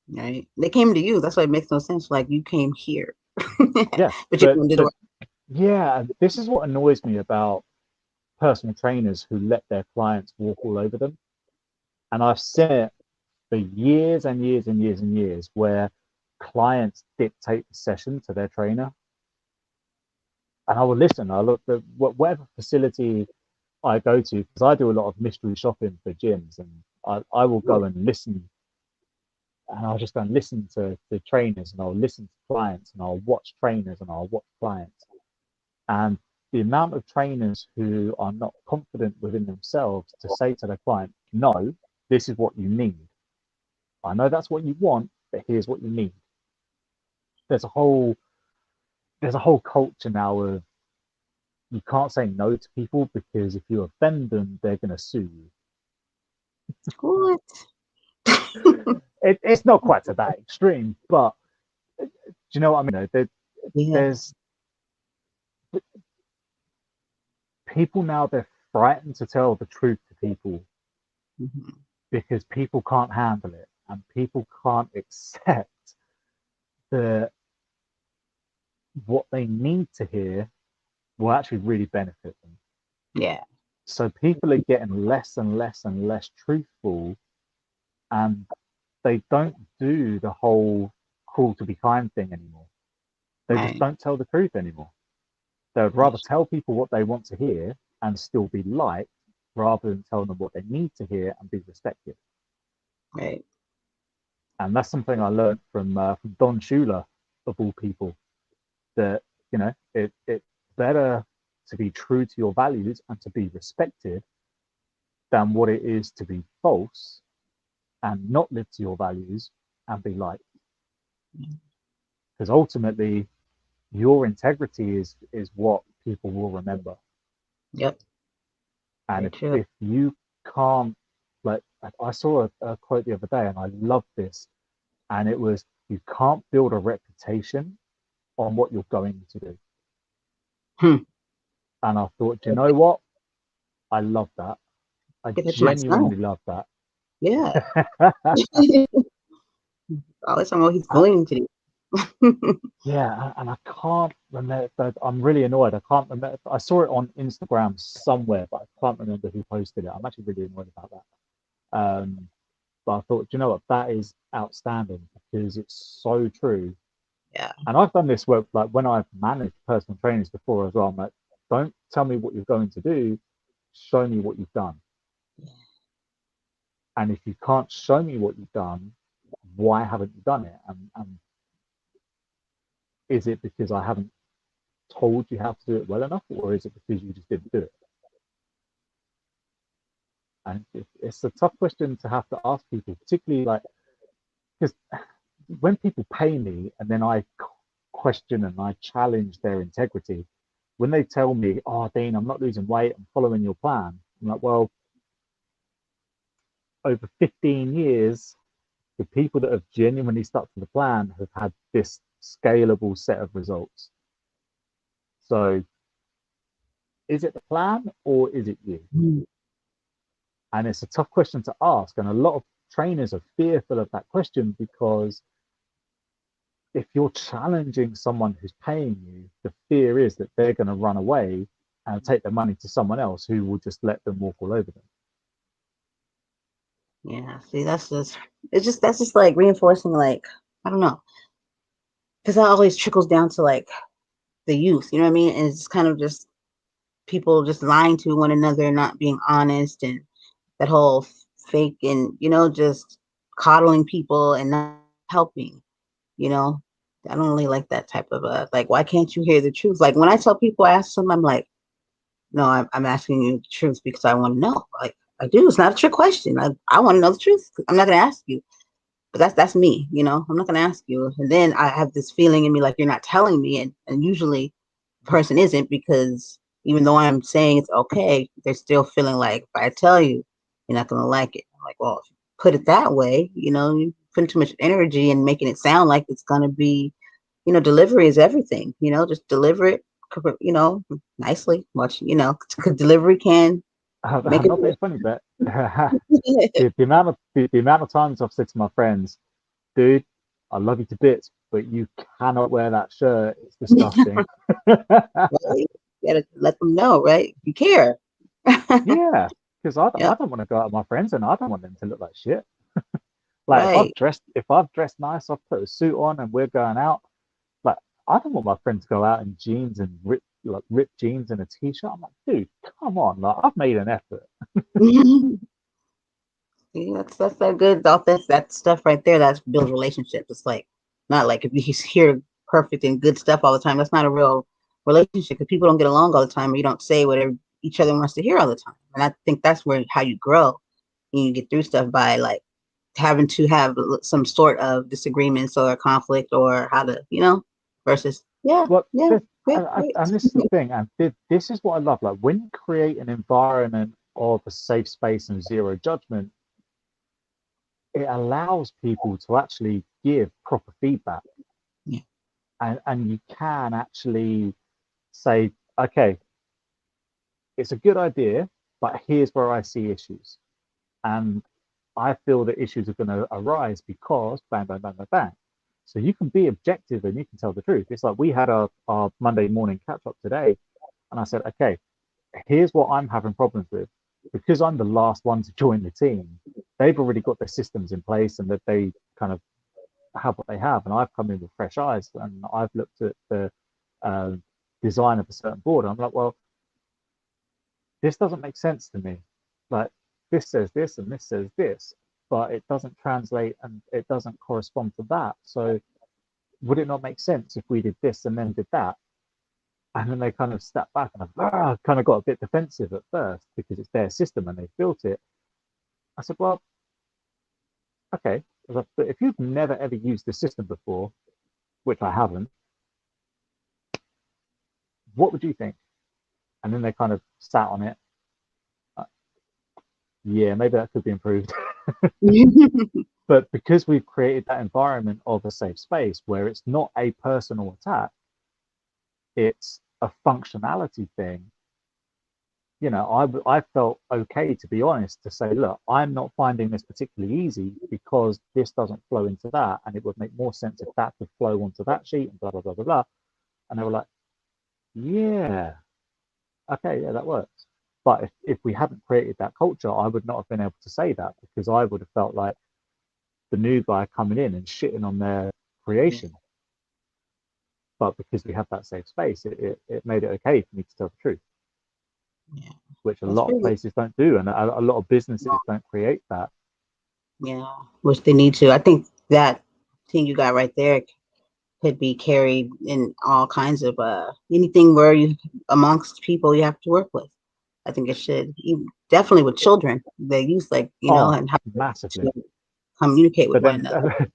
Right. They came to you. That's why it makes no sense. Like you came here, Yeah, but you don't do the but work. yeah, this is what annoys me about personal trainers who let their clients walk all over them. And I've seen it for years and years and years and years where clients dictate the session to their trainer. And I will listen. I look at whatever facility I go to, because I do a lot of mystery shopping for gyms, and I will go and listen, and I'll just go and listen to the trainers, and I'll listen to clients, and I'll watch trainers, and I'll watch clients. And the amount of trainers who are not confident within themselves to say to their client, no, this is what you need. I know that's what you want, but here's what you need. There's a whole there's a whole culture now of you can't say no to people because if you offend them, they're gonna sue What? you. It's not quite to that extreme, but do you know what I mean? Yeah. There's people now, they're frightened to tell the truth to people Mhm. because people can't handle it and people can't accept that what they need to hear will actually really benefit them. Yeah. So people are getting less and less and less truthful, and they don't do the whole cruel to be kind thing anymore. They just Right. don't tell the truth anymore. They would rather tell people what they want to hear and still be liked rather than tell them what they need to hear and be respected. Right. And that's something I learned from Don Shula, of all people, that it's better to be true to your values and to be respected than what it is to be false and not live to your values and be liked. Because ultimately, your integrity is what people will remember. Yep. And Very true. if you can't, like, I saw a quote the other day and I loved this, and it was, you can't build a reputation on what you're going to do. Hmm. And I thought, you know what? I love that. I Give it to my son. genuinely love that. Yeah. Always on what he's Uh, going to do. yeah, and I can't remember. I'm really annoyed. I can't remember. I saw it on Instagram somewhere, but I can't remember who posted it. I'm actually really annoyed about that. But I thought, you know what? That is outstanding because it's so true. Yeah. And I've done this work, like when I've managed personal trainers before as well. I'm like, don't tell me what you're going to do, show me what you've done. And if you can't show me what you've done, why haven't you done it? And is it because I haven't told you how to do it well enough, or is it because you just didn't do it? And it's a tough question to have to ask people, particularly like, because when people pay me and then I question and I challenge their integrity, when they tell me, "Oh, Dean, I'm not losing weight. I'm following your plan." I'm like, well, over 15 years, the people that have genuinely stuck to the plan have had this scalable set of results. So, is it the plan or is it you? Mm. And it's a tough question to ask. And a lot of trainers are fearful of that question because if you're challenging someone who's paying you, the fear is that they're going to run away and take their money to someone else who will just let them walk all over them. Yeah, see, that's just like reinforcing, like, I don't know, because that always trickles down to like the youth, you know what I mean? And it's kind of just people just lying to one another, not being honest, and that whole fake and, just coddling people and not helping, you know? I don't really like that type of like, why can't you hear the truth? Like when I tell people, I ask them, I'm like, no, I'm asking you the truth because I want to know. Like I do. It's not a trick question. I want to know the truth. I'm not going to ask you. But that's me, I'm not going to ask you. And then I have this feeling in me like you're not telling me. And usually the person isn't, because even though I'm saying it's okay, they're still feeling like if I tell you, you're not going to like it. I'm like, well, if you put it that way, you put too much energy and making it sound like it's going to be, delivery is everything, just deliver it, nicely. Much, delivery can make I'm it. not being funny, but the amount of times I've said to my friends, dude, I love you to bits, but you cannot wear that shirt. It's disgusting. Right? You gotta let them know, right? You care. Yeah, because I Yep, don't want to go out with my friends and I don't want them to look like shit. Like right. if I've dressed nice, I've put a suit on and we're going out. Like I don't want my friends to go out in jeans and ripped jeans and a t-shirt. I'm like, dude, come on, like I've made an effort. See, that's that good. All that stuff right there. That's builds relationships. It's like not like if you hear perfect and good stuff all the time. That's not a real relationship because people don't get along all the time, or you don't say whatever each other wants to hear all the time. And I think that's where how you grow. And you get through stuff by like having to have some sort of disagreements or conflict or how to, versus Well, yeah, great, great. and this is the thing, and this is what I love. Like when you create an environment of a safe space and zero judgment, it allows people to actually give proper feedback, Yeah, and you can actually say, okay, it's a good idea, but here's where I see issues, and I feel that issues are going to arise because bang, bang, bang, bang, bang. So you can be objective and you can tell the truth. It's like we had our Monday morning catch up today, and I said, okay, here's what I'm having problems with. Because I'm the last one to join the team, they've already got their systems in place and that they kind of have what they have. And I've come in with fresh eyes and I've looked at the uh, design of a certain board. I'm like, well, this doesn't make sense to me. Like this says this and this says this, but it doesn't translate and it doesn't correspond to that. So would it not make sense if we did this and then did that? And then they kind of stepped back and kind of got a bit defensive at first because it's their system and they've built it. I said, well, okay, but if you've never ever used the system before, which I haven't, what would you think? And then they kind of sat on it. Uh, yeah, maybe that could be improved. But because we've created that environment of a safe space where it's not a personal attack, it's a functionality thing. I felt okay, to be honest, to say, look, I'm not finding this particularly easy because this doesn't flow into that. And it would make more sense if that could flow onto that sheet and blah, blah, blah, blah, blah. And they were like, yeah, okay, yeah, that works. But if we hadn't created that culture, I would not have been able to say that because I would have felt like the new guy coming in and shitting on their yeah, creation. But because we have that safe space, it made it okay for me to tell the truth, yeah. which a That's lot of really places don't do. And a lot of businesses don't create that. yeah, which they need to. I think that thing you got right there could be carried in all kinds of anything where you amongst people you have to work with. I think it should. Definitely with children, they use like Oh, and how massively. to communicate with But one then, another.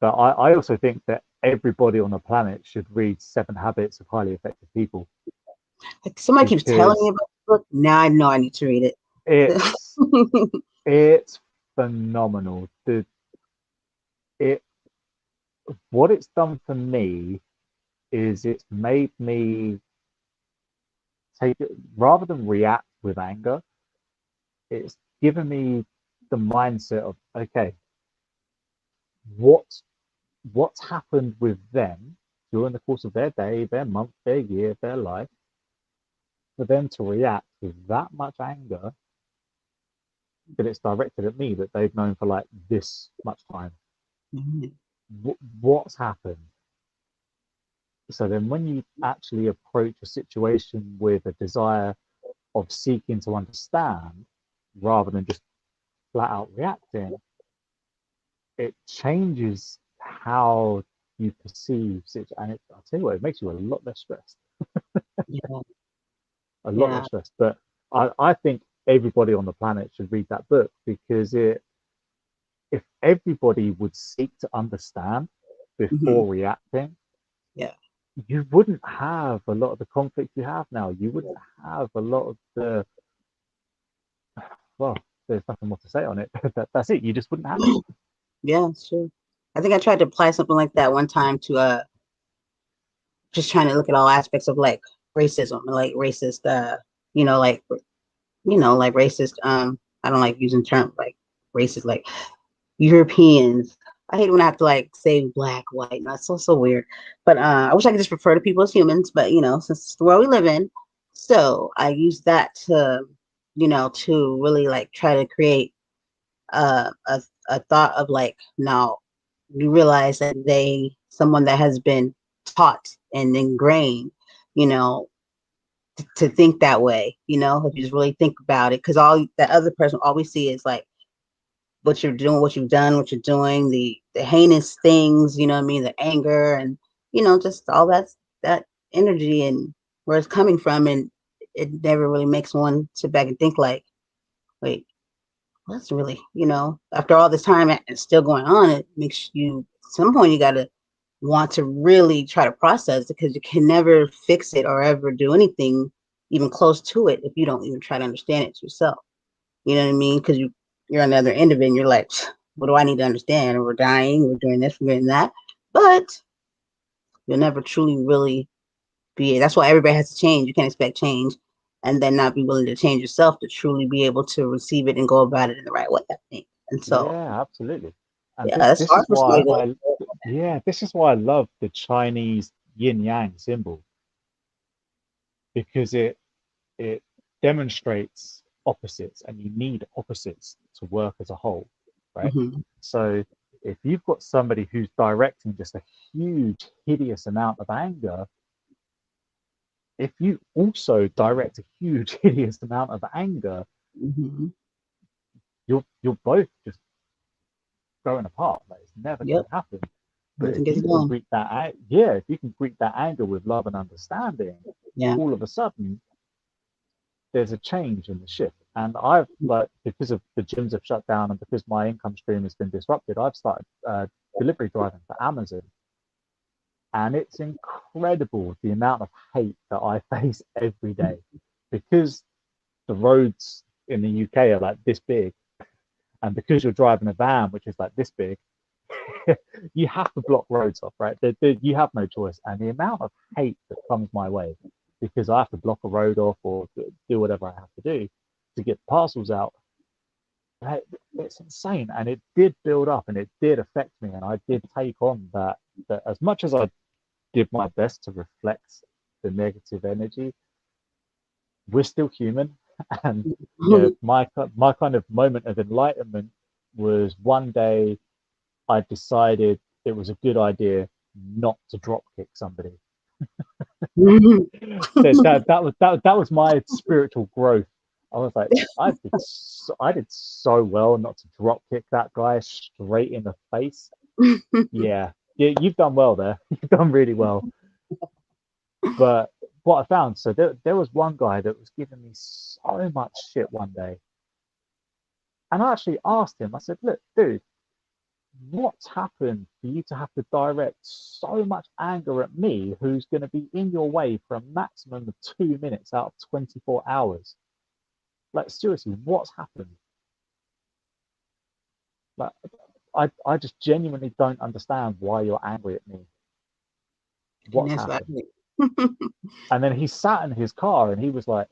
but I also think that everybody on the planet should read Seven Habits of Highly Effective People. Like somebody keeps telling me because about the book. Now I know I need to read it. it's it's phenomenal. It what it's done for me is it's made me take it rather than react with anger. It's given me the mindset of okay, what what's happened with them during the course of their day, their month, their year, their life, for them to react with that much anger that it's directed at me that they've known for like this much time. Mhm. What's happened? So then, when you actually approach a situation with a desire of seeking to understand rather than just flat out reacting, it changes how you perceive it. And I'll tell you what, it makes you a lot less stressed, Yeah, a lot yeah. less stressed. But I think everybody on the planet should read that book because if everybody would seek to understand Hmm. before reacting, Yeah. you wouldn't have a lot of the conflict you have now. You wouldn't have a lot of the, well, there's nothing more to say on it. That's it. You just wouldn't have it. Yeah, it's true. I think I tried to apply something like that one time to just trying to look at all aspects of like racism, like racist you know, like like racist I don't like using terms like racist like Europeans. I hate when I have to like say black, white. That's so weird. But I wish I could just refer to people as humans, but since it's the world we live in, so I use that to, to really like try to create a thought of like now you realize that someone that has been taught and ingrained, you know, to think that way, if you just really think about it, because all that other person always see is like what you're doing, what you've done, what you're doing, the heinous things, you know what I mean, the anger and just all that energy and where it's coming from, and it never really makes one sit back and think like, wait, that's really, after all this time it's still going on, it makes you at some point you gotta want to really try to process it because you can never fix it or ever do anything even close to it if you don't even try to understand it yourself. You know what I mean? Because you're on the other end of it and you're like, what do I need to understand? We're dying, we're doing this, we're doing that. But you'll never truly really be. That's why everybody has to change. You can't expect change and then not be willing to change yourself to truly be able to receive it and go about it in the right way, I think. And so, Yeah, absolutely. And yeah, that's this hard is for why somebody to. yeah, this is why I love the Chinese yin yang symbol because it demonstrates opposites and you need opposites to work as a whole, right? Mhm. So if you've got somebody who's directing just a huge, hideous amount of anger, if you also direct a huge, hideous amount of anger, Mhm. you're both just growing apart. Like it's never going Yep. to happen. But Nothing if gets you can done. greet that, yeah, if you can greet that anger with love and understanding, Yeah. all of a sudden there's a change in the shift. And I've like because of the gyms have shut down and because my income stream has been disrupted, I've started delivery driving for Amazon, and it's incredible the amount of hate that I face every day because the roads in the UK are like this big, and because you're driving a van which is like this big, you have to block roads off, right? You have no choice, and the amount of hate that comes my way because I have to block a road off or do whatever I have to do to get parcels out, right, it's insane. And it did build up and it did affect me, and I did take on that as much as I did my best to reflect the negative energy. We're still human, and yeah, my kind of moment of enlightenment was one day I decided it was a good idea not to drop kick somebody. That was my spiritual growth. I was like, I did so well not to drop kick that guy straight in the face. Yeah, yeah, you've done well there. You've done really well. But what I found, so there was one guy that was giving me so much shit one day, and I actually asked him. I said, "Look, dude, what's happened for you to have to direct so much anger at me, who's going to be in your way for a maximum of 2 minutes out of 24 hours? Like, seriously, what's happened? Like, I just genuinely don't understand why you're angry at me. And What's that's what happened? I And then he sat in his car and he was like,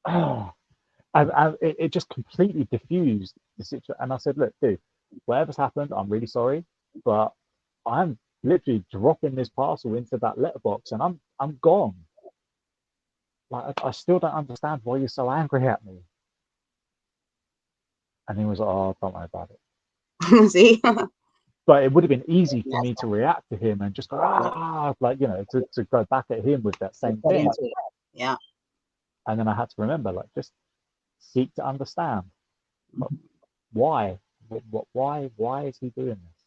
oh, and it just completely diffused the situation. And I said, look, dude, whatever's happened, I'm really sorry, but I'm literally dropping this parcel into that letterbox and I'm gone. Like, I still don't understand why you're so angry at me. And he was like, oh, don't worry about it. see. But it would have been easy for That's me to react to him and just go, yeah, like, to go back at him with that put same that thing. into it. Yeah. And then I had to remember, like, just seek to understand. But Mhm. why? Why is he doing this?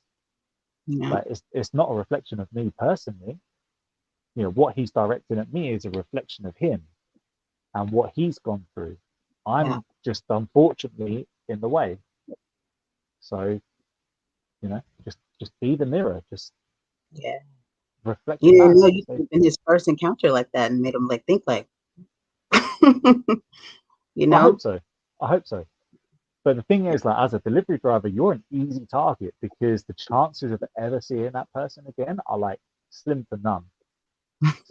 Yeah. Like, it's not a reflection of me personally. What he's directing at me is a reflection of him and what he's gone through. Yeah. I'm just unfortunately in the way. So, just be the mirror, just Yeah. reflect You it didn't back know and you just say, could have been his first encounter like that and made him like think like, you I know? hope so. I hope so. But the thing is, like, as a delivery driver, you're an easy target because the chances of ever seeing that person again are like slim to none.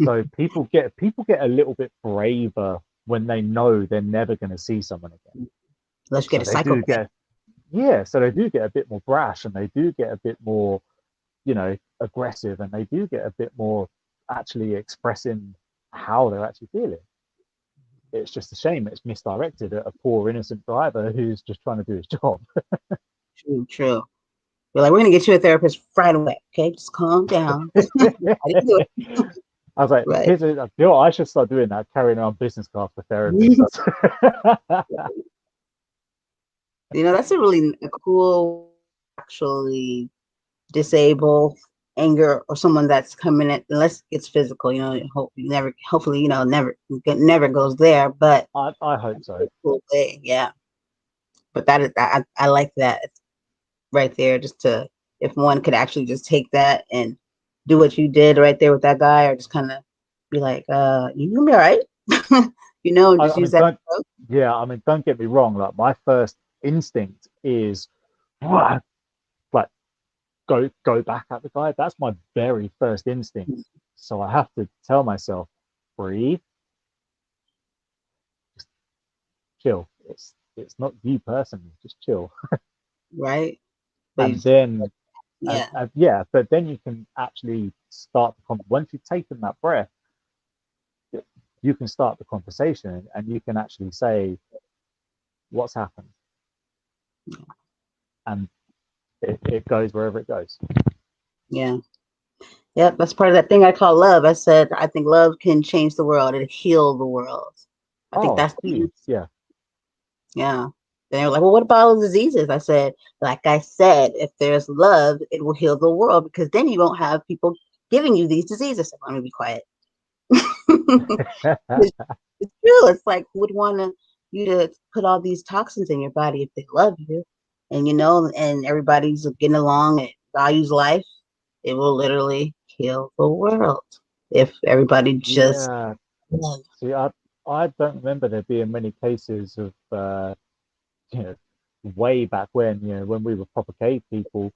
So people get a little bit braver when they know they're never going to see someone again. Let's get So a they do psychopath. get, yeah, so they do get a bit more brash and they do get a bit more, aggressive, and they do get a bit more actually expressing how they're actually feeling. It's just a shame it's misdirected at a poor innocent driver who's just trying to do his job. True, true. We're like, we're gonna get you a therapist right away. Okay, just calm down. How do you do it? I was like, Right. I should start doing that, carrying around business cards for therapists. That's a really a cool, actually disable anger or someone that's coming at unless it's physical. Hopefully, never goes there. But I hope a so. cool thing, yeah. But that is, I like that right there. Just to if one could actually just take that and do what you did right there with that guy, or just kind of be like, you gonna be all right, and I, just I use mean, that. don't yeah, I mean, don't get me wrong. Like, my first instinct is, like, go back at the guy. That's my very first instinct. So I have to tell myself, breathe, just chill. It's not you personally, just chill. Right? But And then, yeah, yeah, but then you can actually start once you've taken that breath, you can start the conversation and you can actually say what's happened, and it goes wherever it goes. yeah. Yep, that's part of that thing I call love. I said I think love can change the world and heal the world. I think Oh, that's huge. Yeah. yeah. And they were like, well, what about all the diseases? I said, like I said, if there's love, it will heal the world because then you won't have people giving you these diseases. So I'm gonna be quiet. It's true. It's like who would want you to put all these toxins in your body if they love you, and everybody's getting along and values life. It will literally kill the world if everybody just Yeah. love. See, I don't remember there being many cases of you know way back when, when we were proper cave people.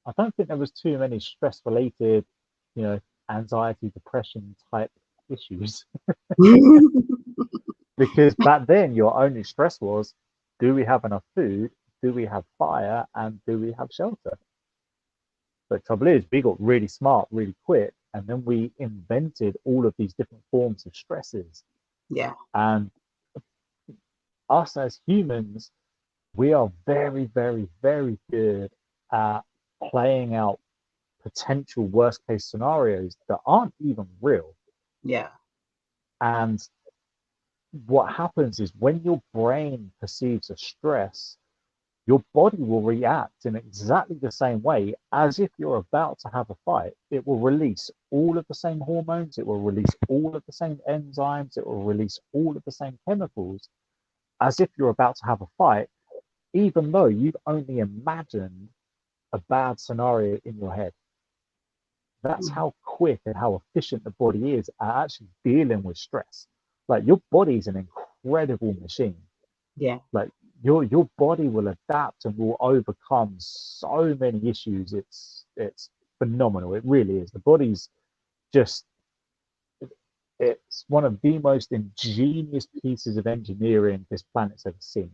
I don't think there was too many stress related, you know, anxiety, depression type issues. Because back then your only stress was, do we have enough food, do we have fire, and do we have shelter? But trouble is, we got really smart really quick, and then we invented all of these different forms of stresses. Yeah, And us as humans, we are very, very, very good at playing out potential worst case scenarios that aren't even real. yeah, And what happens is when your brain perceives a stress, your body will react in exactly the same way as if you're about to have a fight. It will release all of the same hormones, it will release all of the same enzymes, it will release all of the same chemicals as if you're about to have a fight. even though you've only imagined a bad scenario in your head. That's Mhm. how quick and how efficient the body is at actually dealing with stress. Like your body's an incredible machine. Yeah. Like your body will adapt and will overcome so many issues. It's phenomenal. It really is. The body's just it's one of the most ingenious pieces of engineering this planet's ever seen.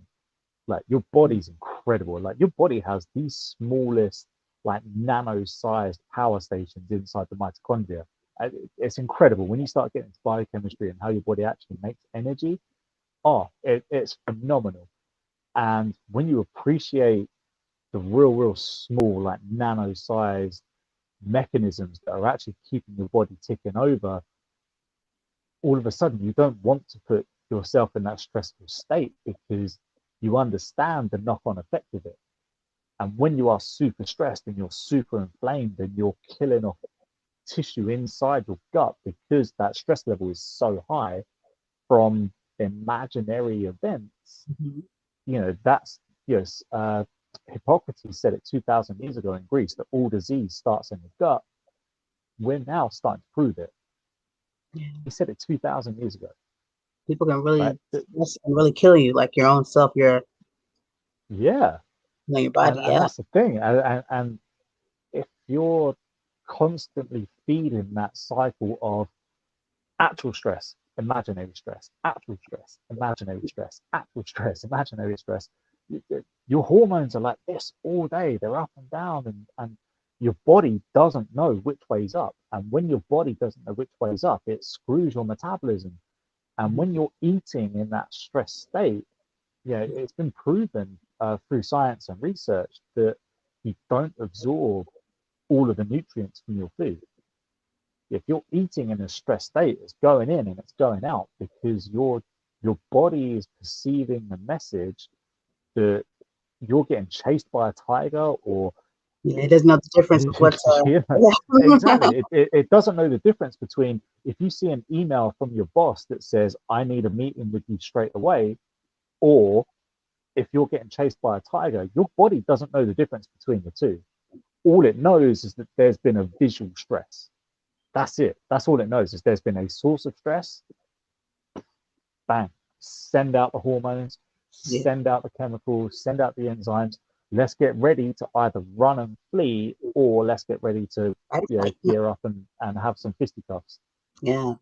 Like your body's incredible. Like your body has the smallest, like nano-sized power stations inside the mitochondria. It's incredible when you start getting into biochemistry and how your body actually makes energy. Oh, it's phenomenal. And when you appreciate the real small, like nano-sized mechanisms that are actually keeping your body ticking over, all of a sudden you don't want to put yourself in that stressful state because you understand the knock-on effect of it. And when you are super stressed and you're super inflamed and you're killing off tissue inside your gut because that stress level is so high from imaginary events, Mhm. that's yes. Hippocrates said it 2,000 years ago in Greece that all disease starts in the gut. We're now starting to prove it. Yeah. He said it 2,000 years ago, People can right? really stress and really kill you, like your own self, Yeah, your and body. and Yeah. that's the thing. And if you're constantly feeding that cycle of actual stress, imaginary stress, actual stress, imaginary stress, actual stress, imaginary stress. Your hormones are like this all day. They're up and down, and your body doesn't know which way's up. And when your body doesn't know which way's up, it screws your metabolism. And when Mhm. you're eating in that stress state, it's been proven through science and research that you don't absorb all of the nutrients from your food. If you're eating in a stress state, it's going in and it's going out because your body is perceiving the message that you're getting chased by a tiger or Yeah, it doesn't know the difference of what's yeah. exactly it doesn't know the difference between if you see an email from your boss that says I need a meeting with you straight away or if you're getting chased by a tiger, your body doesn't know the difference between the two. All it knows is that there's been a visual stress. That's it. That's all it knows is there's been a source of stress. Bang. Send out the hormones, Yeah. send out the chemicals, send out the enzymes. Let's get ready to either run and flee or let's get ready to Fight or flight. Yeah. gear up and have some fisticuffs. Yeah.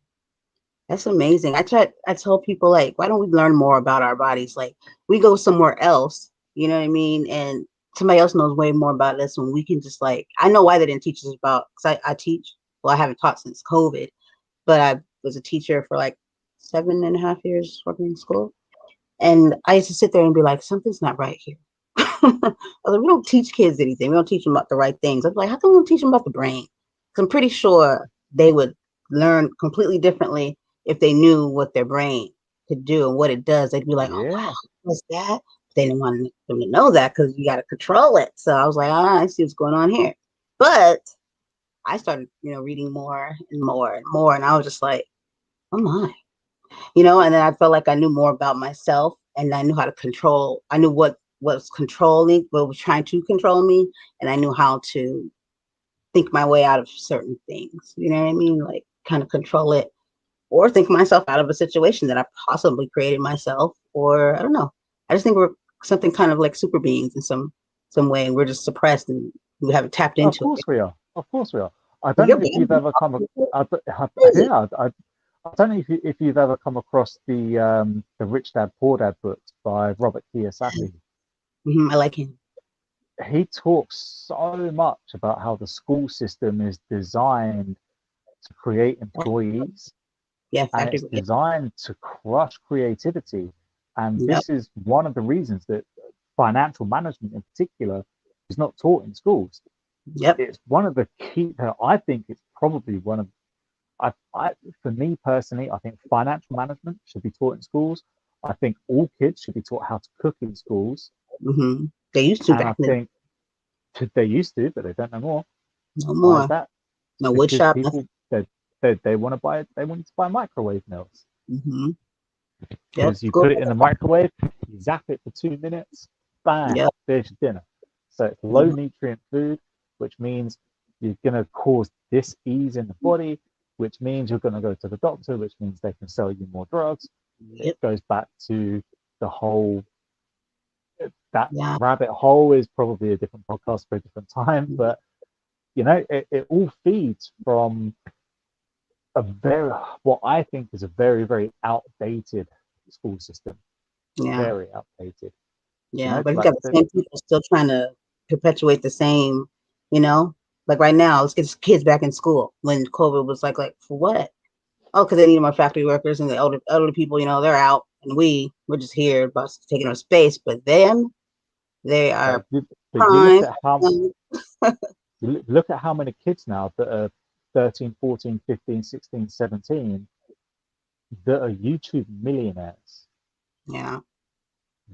That's amazing. I tell people like, why don't we learn more about our bodies? Like we go somewhere else, you know what I mean? And somebody else knows way more about this when we can just like, I know why they didn't teach us about, because I teach, well, I haven't taught since COVID, but I was a teacher for like 7.5 years working in school. And I used to sit there and be like, something's not right here. I was like, we don't teach kids anything. We don't teach them about the right things. I was like, how come we don't teach them about the brain? Because I'm pretty sure they would learn completely differently if they knew what their brain could do and what it does. They'd be like, oh, wow, Yeah. what's that? They didn't want them to know that because you got to control it. So I was like, ah, I see what's going on here. But I started, reading more and more and more. And I was just like, oh my, and then I felt like I knew more about myself and I knew how to control. I knew what was controlling, what was trying to control me, and I knew how to think my way out of certain things. You know what I mean? Like kind of control it or think myself out of a situation that I possibly created myself, or I don't know. I just think we're something kind of like super beings in some way. We're just suppressed and we haven't tapped Of into it. course we are. Of course we are. I don't Your know if you've band ever come. crazy. Yeah, I don't know if you've ever come across the Rich Dad Poor Dad books by Robert Kiyosaki. Mm-hmm, I like him. He talks so much about how the school system is designed to create employees Yeah, and factory. it's designed to crush creativity. And Yep, this is one of the reasons that financial management in particular is not taught in schools. yep, It's one of the key, I think it's probably one of, for me personally, I think financial management should be taught in schools. I think all kids should be taught how to cook in schools. mm-hmm. They used to And I back then. think they used to, but they don't know more. No Why is more. that? It's No wood because shop, nothing. people they want to buy they want to buy microwave meals Mm-hmm. Yep. because you Go put it in the microwave, you zap it for 2 minutes, bang, Yep. there's your dinner. So it's low Yep. nutrient food, which means you're going to cause dis-ease in the body, which means you're going to go to the doctor, which means they can sell you more drugs. It Yep. goes back to the whole, that Yeah. rabbit hole is probably a different podcast for a different time, but it all feeds from a very, what I think is a very, very outdated school system. Yeah. Very outdated. Yeah. But you Like got the same people still trying to perpetuate the same, you know, like right now, let's get kids back in school when COVID was like for what? Oh, because they need more factory workers and the elderly people, they're out and we're just here, but taking up space. But them, they but are you look prime. at how look at how many kids now that are 13, 14, 15, 16, 17 that are YouTube millionaires. Yeah.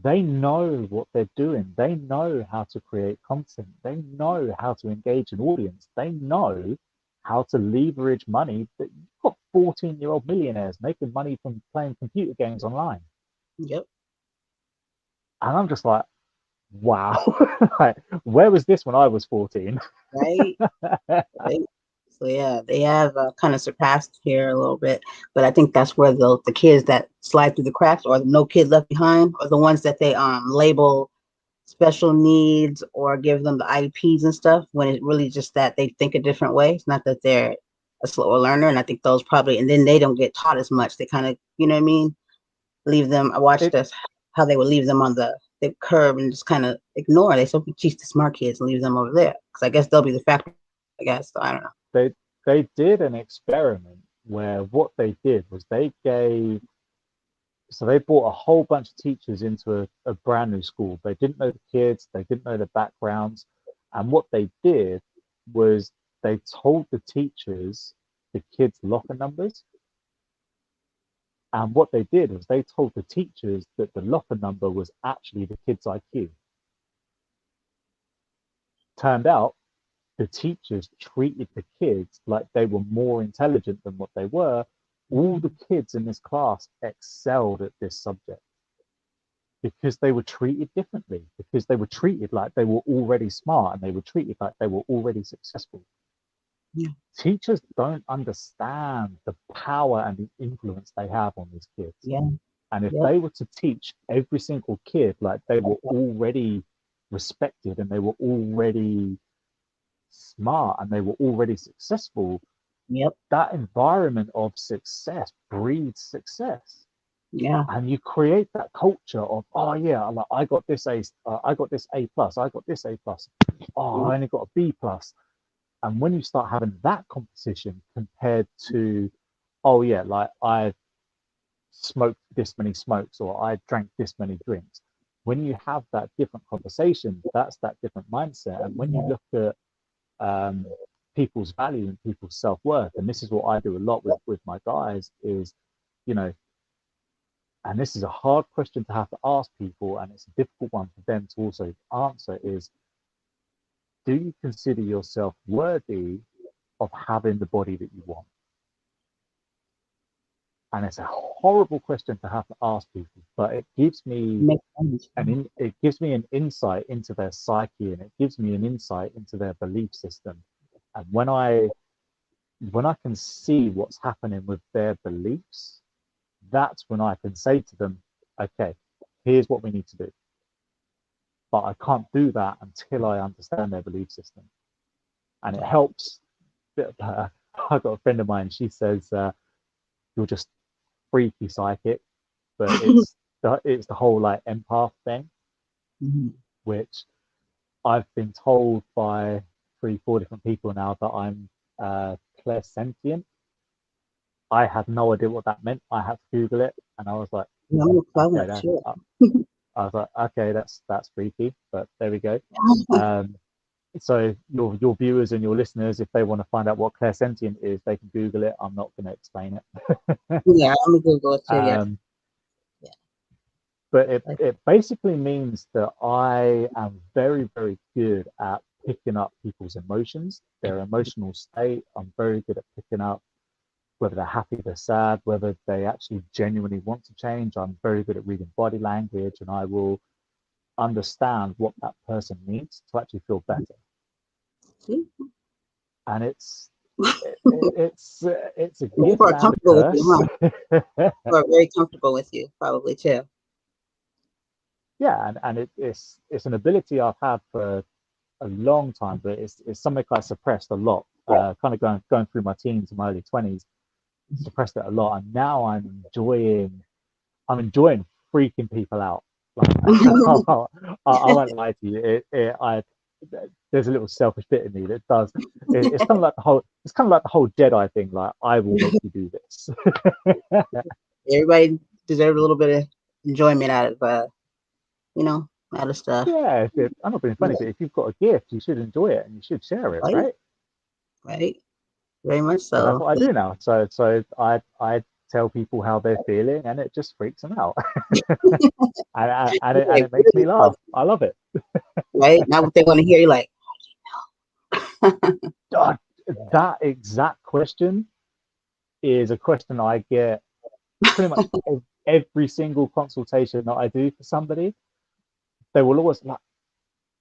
They know what they're doing. They know how to create content. They know how to engage an audience. They know how to leverage money. That you've got 14-year-old millionaires making money from playing computer games online. Yep. And I'm just like, wow. Like, where was this when I was 14? Right. Right. So yeah, they have kind of surpassed here a little bit, but I think that's where the kids that slide through the cracks, or the no kid left behind, are the ones that they label special needs or give them the IEPs and stuff. When it's really just that they think a different way. It's not that they're a slower learner, and I think those probably, and then they don't get taught as much. They kind of, you know what I mean? Leave them. I watched it this how they would leave them on the curb and just kind of ignore. They so teach the smart kids and leave them over there because I guess they'll be the factor. I guess so, I don't know. they they did an experiment where what they did was they brought a whole bunch of teachers into a brand new school. They didn't know the kids, they didn't know the backgrounds, and what they did was they told the teachers the kids' locker numbers. And what they did was they told the teachers that the locker number was actually the kid's IQ. Turned out the teachers treated the kids like they were more intelligent than what they were. All the kids in this class excelled at this subject because they were treated differently, because they were treated like they were already smart and they were treated like they were already successful. Yeah. Teachers don't understand the power and the influence they have on these kids. Yeah. And if Yep. they were to teach every single kid like they were already respected and they were already smart and they were already successful, Yep. that environment of success breeds success. Yeah. And you create that culture of, oh yeah, like I got this I got this A plus, I got this A plus. Oh, I Yep. only got a B plus. And when you start having that competition compared to, oh yeah, like I smoked this many smokes or I drank this many drinks. When you have that different conversation, that's that different mindset. And when you look at people's value and people's self-worth, and this is what I do a lot with my guys, is, you know, and this is a hard question to have to ask people, and it's a difficult one for them to also answer, is do you consider yourself worthy of having the body that you want? And it's a horrible question to have to ask people, but it gives me Makes sense. it gives me an insight into their psyche, and it gives me an insight into their belief system. And when I can see what's happening with their beliefs, that's when I can say to them, okay, here's what we need to do. But I can't do that until I understand their belief system. And it helps. I've got a friend of mine, she says, you're just freaky psychic, but it's the whole like empath thing, Mhm. which I've been told by 3, 4 different people now that I'm clairsentient. I had no idea what that meant. I had to Google it, and I was like, Yeah, I'm a okay, clown too. I was like, okay, that's freaky, but there we go. Um, so your viewers and your listeners, if they want to find out what clairsentient is, they can Google it. I'm not going to explain it. Yeah, I'm gonna Google it too. Yeah. um, Yeah. but Like, it basically means that I am very, very good at picking up people's emotions, their emotional state. I'm very good at picking up whether they're happy, they're sad, whether they actually genuinely want to change. I'm very good at reading body language, and I will understand what that person needs to actually feel better. See? And it's a People gift are and a comfortable with you, curse. huh? People are very comfortable with you, probably too. Yeah, and it's an ability I've had for a long time, but it's something I suppressed a lot. Kind of going through my teens and my early 20s, suppressed it a lot, and now I'm enjoying freaking people out. Like, I won't lie to you. There's a little selfish bit in me that does. It's kind of like the whole. It's kind of like the whole Jedi thing. Like, I will make you do this. Everybody deserves a little bit of enjoyment out of, you know, out of stuff. Yeah, I'm not being funny, but if you've got a gift, you should enjoy it and you should share it, Right? right? Right? Very much So that's so. what I do now. So I tell people how they're feeling, and it just freaks them out, and Like, it makes me laugh. I love it. right? Not what they want to hear. You're like, God, that exact question is a question I get pretty much every single consultation that I do for somebody. They will always like,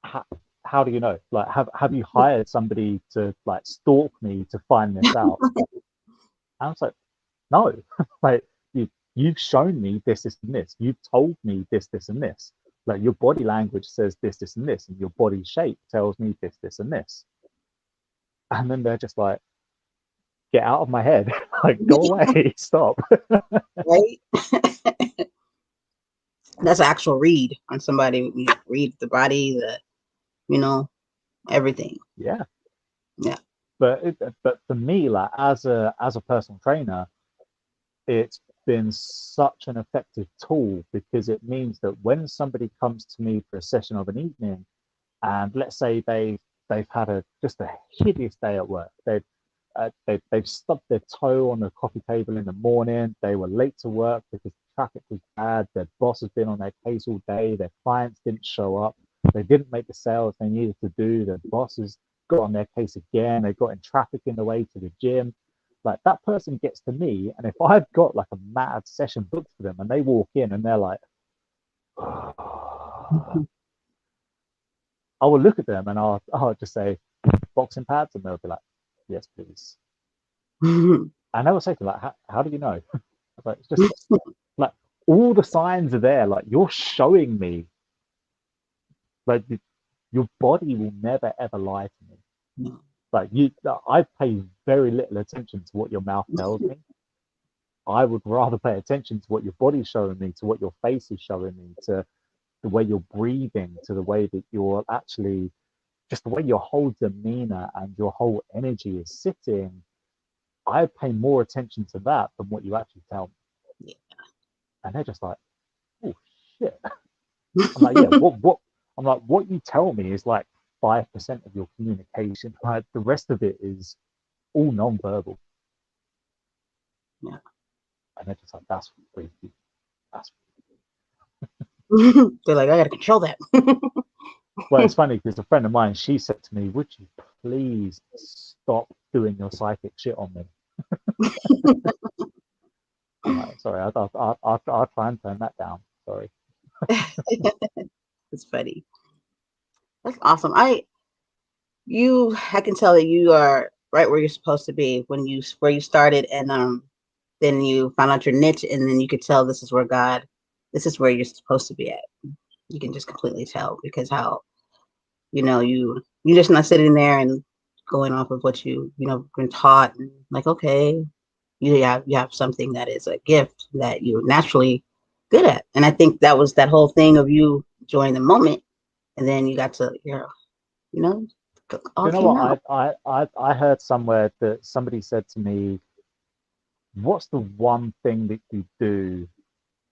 how, how do you know? Like, have you hired somebody to like stalk me to find this out? And I was like, no, like you've shown me this, this, and this. You've told me this, this, and this. Like your body language says this, this, and this, and your body shape tells me this, this, and this. And then they're just like, get out of my head. Like, go away, stop. right? That's an actual read on somebody. You read the body, you know, everything. Yeah. Yeah. But for me, like as a personal trainer, it's been such an effective tool because it means that when somebody comes to me for a session of an evening, and let's say they've had just a hideous day at work, they've stubbed their toe on the coffee table in the morning, they were late to work because the traffic was bad, their boss has been on their case all day, their clients didn't show up, they didn't make the sales they needed to do, their bosses got on their case again, they got in traffic in the way to the gym. Like that person gets to me, and if I've got like a mad session booked for them and they walk in and they're like, I will look at them and I'll just say, boxing pads, and they'll be like, yes, please. And I will say to them, like, how do you know? Like, it's just like all the signs are there. Like you're showing me, like your body will never ever lie to me. Like I pay very little attention to what your mouth tells me. I would rather pay attention to what your body's showing me, to what your face is showing me, to the way you're breathing, to the way that you're actually, just the way your whole demeanor and your whole energy is sitting. I pay more attention to that than what you actually tell me. Yeah. And they're just like, oh shit. I'm like, yeah, what I'm like, what you tell me is like 5% of your communication. Like the rest of it is all non-verbal. Yeah. And they're just like, that's freaky. That's They're like, I gotta control that. Well, it's funny because a friend of mine, she said to me, would you please stop doing your psychic shit on me? I'm like, sorry, I'll try and turn that down. Sorry. It's funny. That's awesome. I can tell that you are right where you're supposed to be where you started, and then you found out your niche, and then you could tell this is where you're supposed to be at. You can just completely tell because how you just not sitting there and going off of what been taught, and like, okay, you have something that is a gift that you're naturally good at. And I think that was that whole thing of you enjoying the moment, and then you got to you know Do all you know came what? out. I heard somewhere that somebody said to me, what's the one thing that you do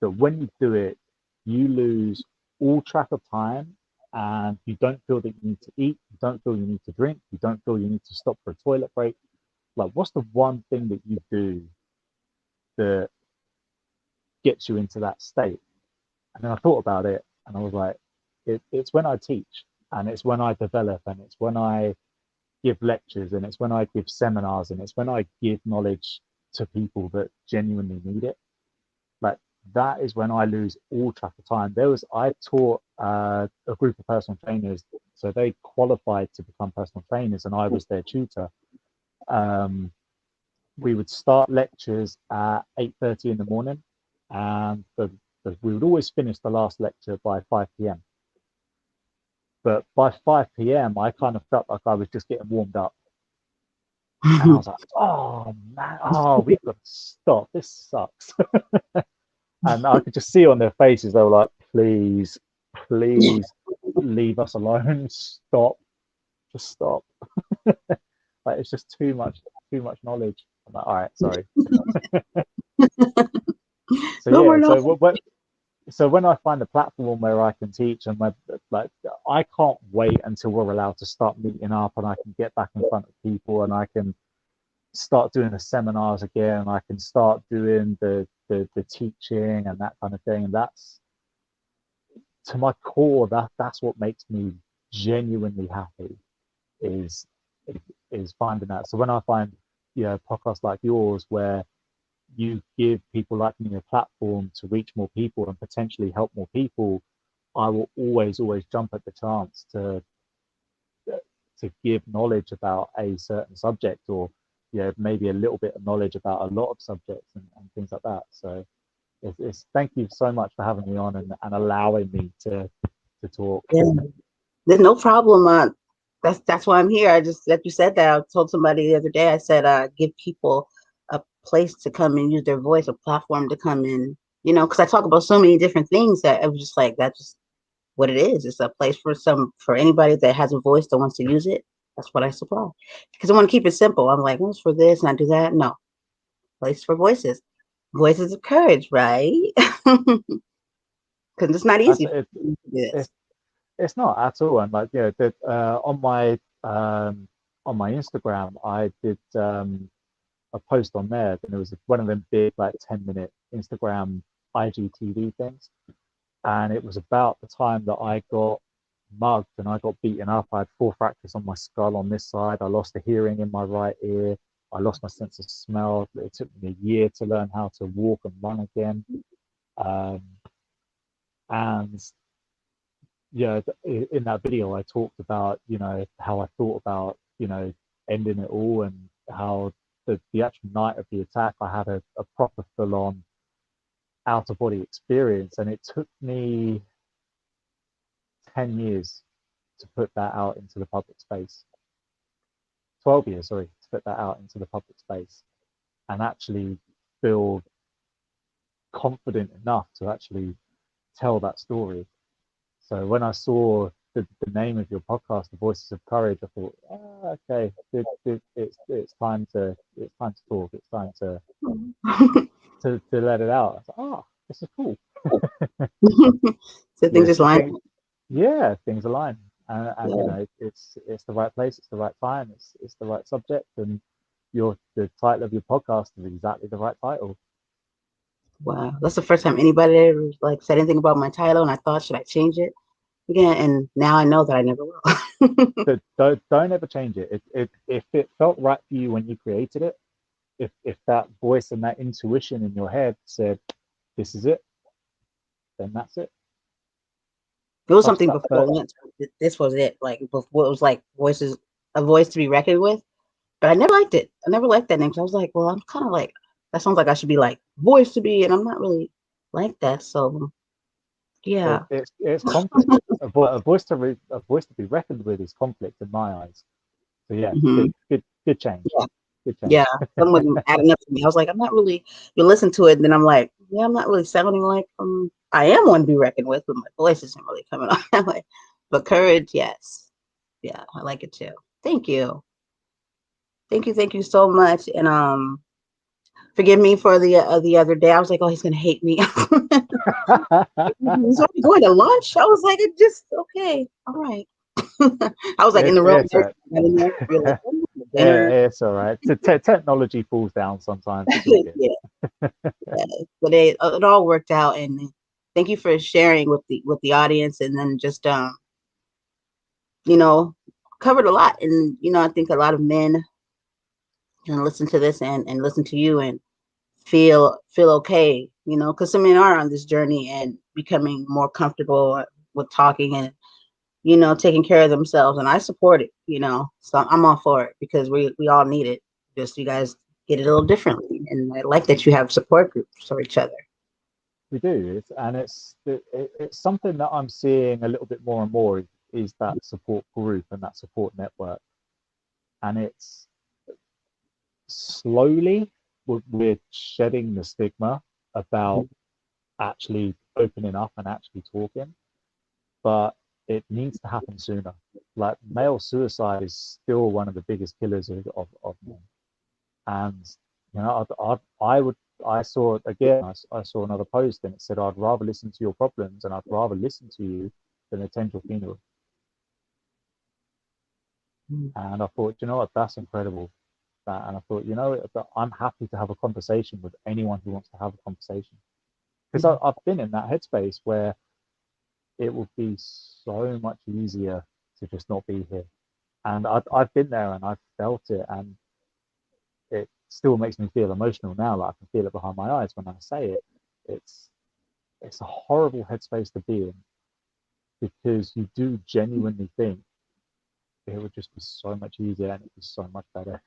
that when you do it, you lose all track of time and you don't feel that you need to eat, you don't feel you need to drink, you don't feel you need to stop for a toilet break. Like, what's the one thing that you do that gets you into that state? And then I thought about it and I was like, it's when I teach and it's when I develop and it's when I give lectures and it's when I give seminars and it's when I give knowledge to people that genuinely need it. Like that is when I lose all track of time. I taught a group of personal trainers, so they qualified to become personal trainers, and I was their tutor. Um, we would start lectures at 8:30 in the morning, and we would always finish the last lecture by 5 p.m. But by 5 p.m., I kind of felt like I was just getting warmed up, and I was like, "Oh man, oh, we've got to stop. This sucks." And I could just see on their faces they were like, "Please, please, leave us alone. Stop, just stop." Like it's just too much knowledge. I'm like, "All right, sorry." So No, we're yeah, not. so when I find a platform where I can teach, and like I can't wait until we're allowed to start meeting up and I can get back in front of people and I can start doing the seminars again. I can start doing the teaching and that kind of thing. And that's to my core. That's what makes me genuinely happy. Is is finding that. So when I find podcasts like yours where you give people like me a platform to reach more people and potentially help more people, I will always jump at the chance to give knowledge about a certain subject, or maybe a little bit of knowledge about a lot of subjects and things like that. So thank you so much for having me on and allowing me to talk. Yeah. There's no problem. That's why I'm here. I just like you said that. I told somebody the other day. I said, give people a place to come and use their voice, a platform to come in. Because I talk about so many different things that I was just like, that's just what it is. It's a place for anybody that has a voice that wants to use it. That's what I supply. Because I want to keep it simple. I'm like, what's for this and I do that? No, place for voices, voices of courage, right? Because it's not That's easy. it. This. It's not at all. And like on my Instagram, I did a post on there, and it was one of them big like 10-minute Instagram IGTV things, and it was about the time that I got mugged and I got beaten up. I had 4 fractures on my skull on this side. I lost the hearing in my right ear. I lost my sense of smell. It took me a year to learn how to walk and run again. Um, and yeah, in that video, I talked about, how I thought about, ending it all, and how the actual night of the attack, I had a proper full on out of body experience. And it took me 10 years to put that out into the public space. 12 years, sorry, to put that out into the public space and actually feel confident enough to actually tell that story. So when I saw the name of your podcast, The Voices of Courage, I thought, okay, it's time to talk. It's time to let it out. I was like, this is cool. So things just line up. Yeah, things align, and Yeah. it's the right place, it's the right time, it's the right subject, and the title of your podcast is exactly the right title. Wow. That's the first time anybody ever like said anything about my title, and I thought, should I change it again? And now I know that I never will. But don't ever change it. If it felt right for you when you created it, if that voice and that intuition in your head said this is it, then that's it. It was Trust something that before first. lunch. This was it. Like before, it was like a voice to be reckoned with. But I never liked it. I never liked that name. So I was like, well, I'm kind of like that sounds like I should be like voice to be, and I'm not really like that. So yeah. It's conflict. A voice to be reckoned with is conflict in my eyes. So yeah, Hmm. good change. Yeah. Good Yeah. change. Someone adding up to me. I was like, I'm not really. You listen to it, and then I'm like, yeah, I'm not really sounding like I am one to be reckoned with, but my voice isn't really coming out that way. But courage, yes. Yeah, I like it too. Thank you. Thank you so much. And forgive me for the other day. I was like, oh, he's gonna hate me. He's already going to lunch. I was like, it just okay, all right. I was like in it's the room. it's a You're like, oh, dinner. it's all right. Technology falls down sometimes. It's all good. Yeah, yeah. But it all worked out, and thank you for sharing with the audience, and then just you know, covered a lot, and I think a lot of men can listen to this and listen to you and feel okay, because some men are on this journey and becoming more comfortable with talking and taking care of themselves, and I support it, so I'm all for it because we all need it. Just you guys get it a little differently, and I like that you have support groups for each other. We do, it's something that I'm seeing a little bit more and more is that support group and that support network, and it's slowly we're shedding the stigma about actually opening up and actually talking, but it needs to happen sooner. Like male suicide is still one of the biggest killers of men, and I would I saw again I saw another post and it said I'd rather listen to your problems and I'd rather listen to you than attend your funeral. Mm. And I thought, you know what, that's incredible. And I thought, I'm happy to have a conversation with anyone who wants to have a conversation, because I've been in that headspace where it would be so much easier to just not be here. And I've been there and I've felt it, and it still makes me feel emotional now. Like I can feel it behind my eyes when I say it. It's it's a horrible headspace to be in, because you do genuinely think it would just be so much easier and it'd be so much better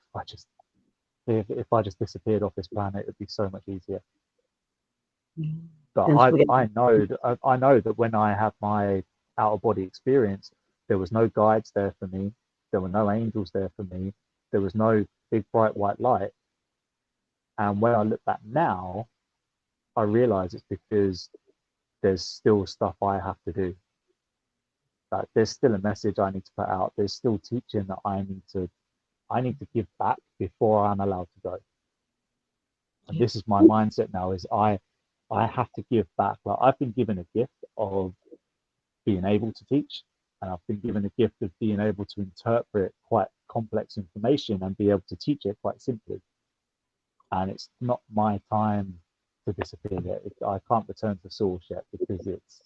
if I just disappeared off this planet. It'd be so much easier. But Since we I know that when I had my out of body experience, there was no guides there for me. There were no angels there for me. There was no big bright white light. And when I look back now, I realize it's because there's still stuff I have to do. Like there's still a message I need to put out. There's still teaching that I need to give back before I'm allowed to go. And this is my mindset now: is I have to give back. Like I've been given a gift of being able to teach, and I've been given a gift of being able to interpret quite complex information and be able to teach it quite simply. And it's not my time to disappear yet. I can't return to source yet because it's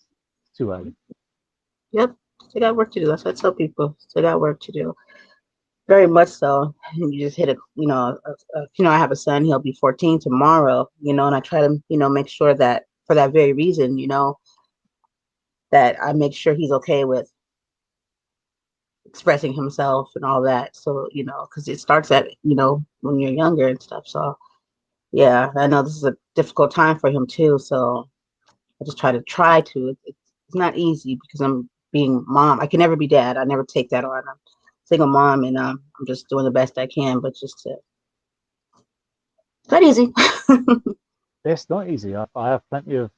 too early. Yep, still got work to do. That's what I tell people. Still got work to do. Very much so. And you just hit I have a son. He'll be 14 tomorrow. And I try to make sure that for that very reason, that I make sure he's okay with expressing himself and all that. So because it starts at when you're younger and stuff. So yeah, I know this is a difficult time for him too. So I just try to. It's not easy because I'm being mom. I can never be dad. I never take that on. I'm single mom, and I'm just doing the best I can. But it's not easy. It's not easy. I have plenty of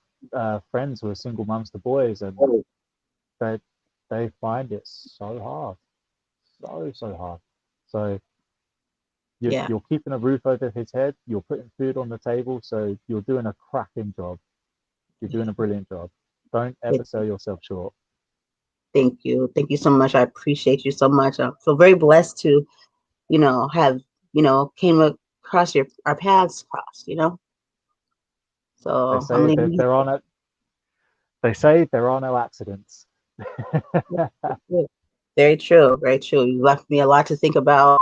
friends who are single mums to boys, and they they find it so hard, so hard. So Yeah. you're keeping a roof over his head, you're putting food on the table, so you're doing a cracking job. You're doing a brilliant job. Don't ever sell yourself short. Thank you. Thank you so much. I appreciate you so much. I feel very blessed to, have, came across our paths crossed. They So I'm say that leaving there are no they say there are no accidents. you. Very true. Very true. You left me a lot to think about.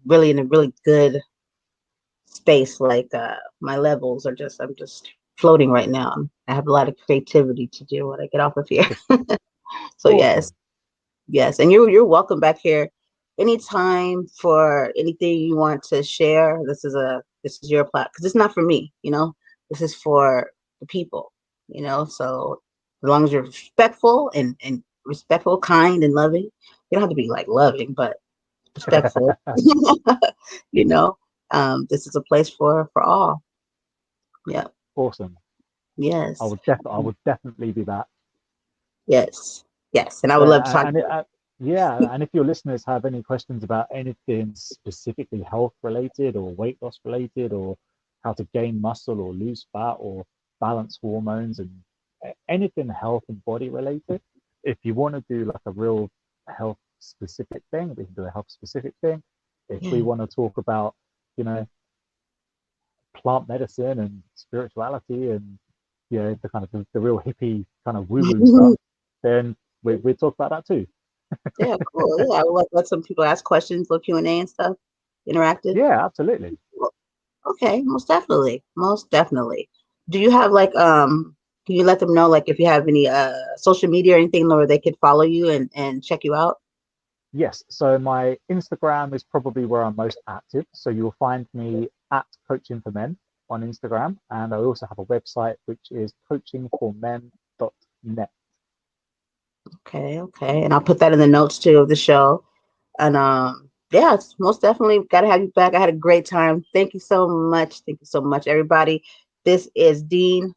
Really in a really good space. Like my levels are I'm just floating right now. I have a lot of creativity to do when I get off of here. So yes. Awesome. Yes, and you're welcome back here anytime for anything you want to share. This is your platform because it's not for me. This is for the people. So as long as you're respectful and respectful, kind and loving, you don't have to be like loving, but respectful. you know, this is a place for all. Yeah. Awesome. Yes. I would definitely be back. Yes. Yes. And I So, would love to talk. yeah, and if your listeners have any questions about anything specifically health related or weight loss related, or how to gain muscle or lose fat or balance hormones and anything health and body related, if you want to do like a real health specific thing, we can do a health specific thing. If we Yeah. want to talk about, you know, plant medicine and spirituality and the kind of the real hippie kind of woo woo stuff, then we talk about that too. Yeah, cool. Yeah, I would let some people ask questions, little Q&A and stuff, interactive. Yeah, absolutely. Okay, most definitely. Most definitely. Do you have like can you let them know like if you have any social media or anything where they could follow you and check you out? Yes, so my Instagram is probably where I'm most active. So you'll find me at Coaching for Men on Instagram. And I also have a website which is coachingformen.net. Okay, okay. And I'll put that in the notes too of the show. And yeah, it's most definitely got to have you back. I had a great time. Thank you so much. Thank you so much, everybody. This is Dean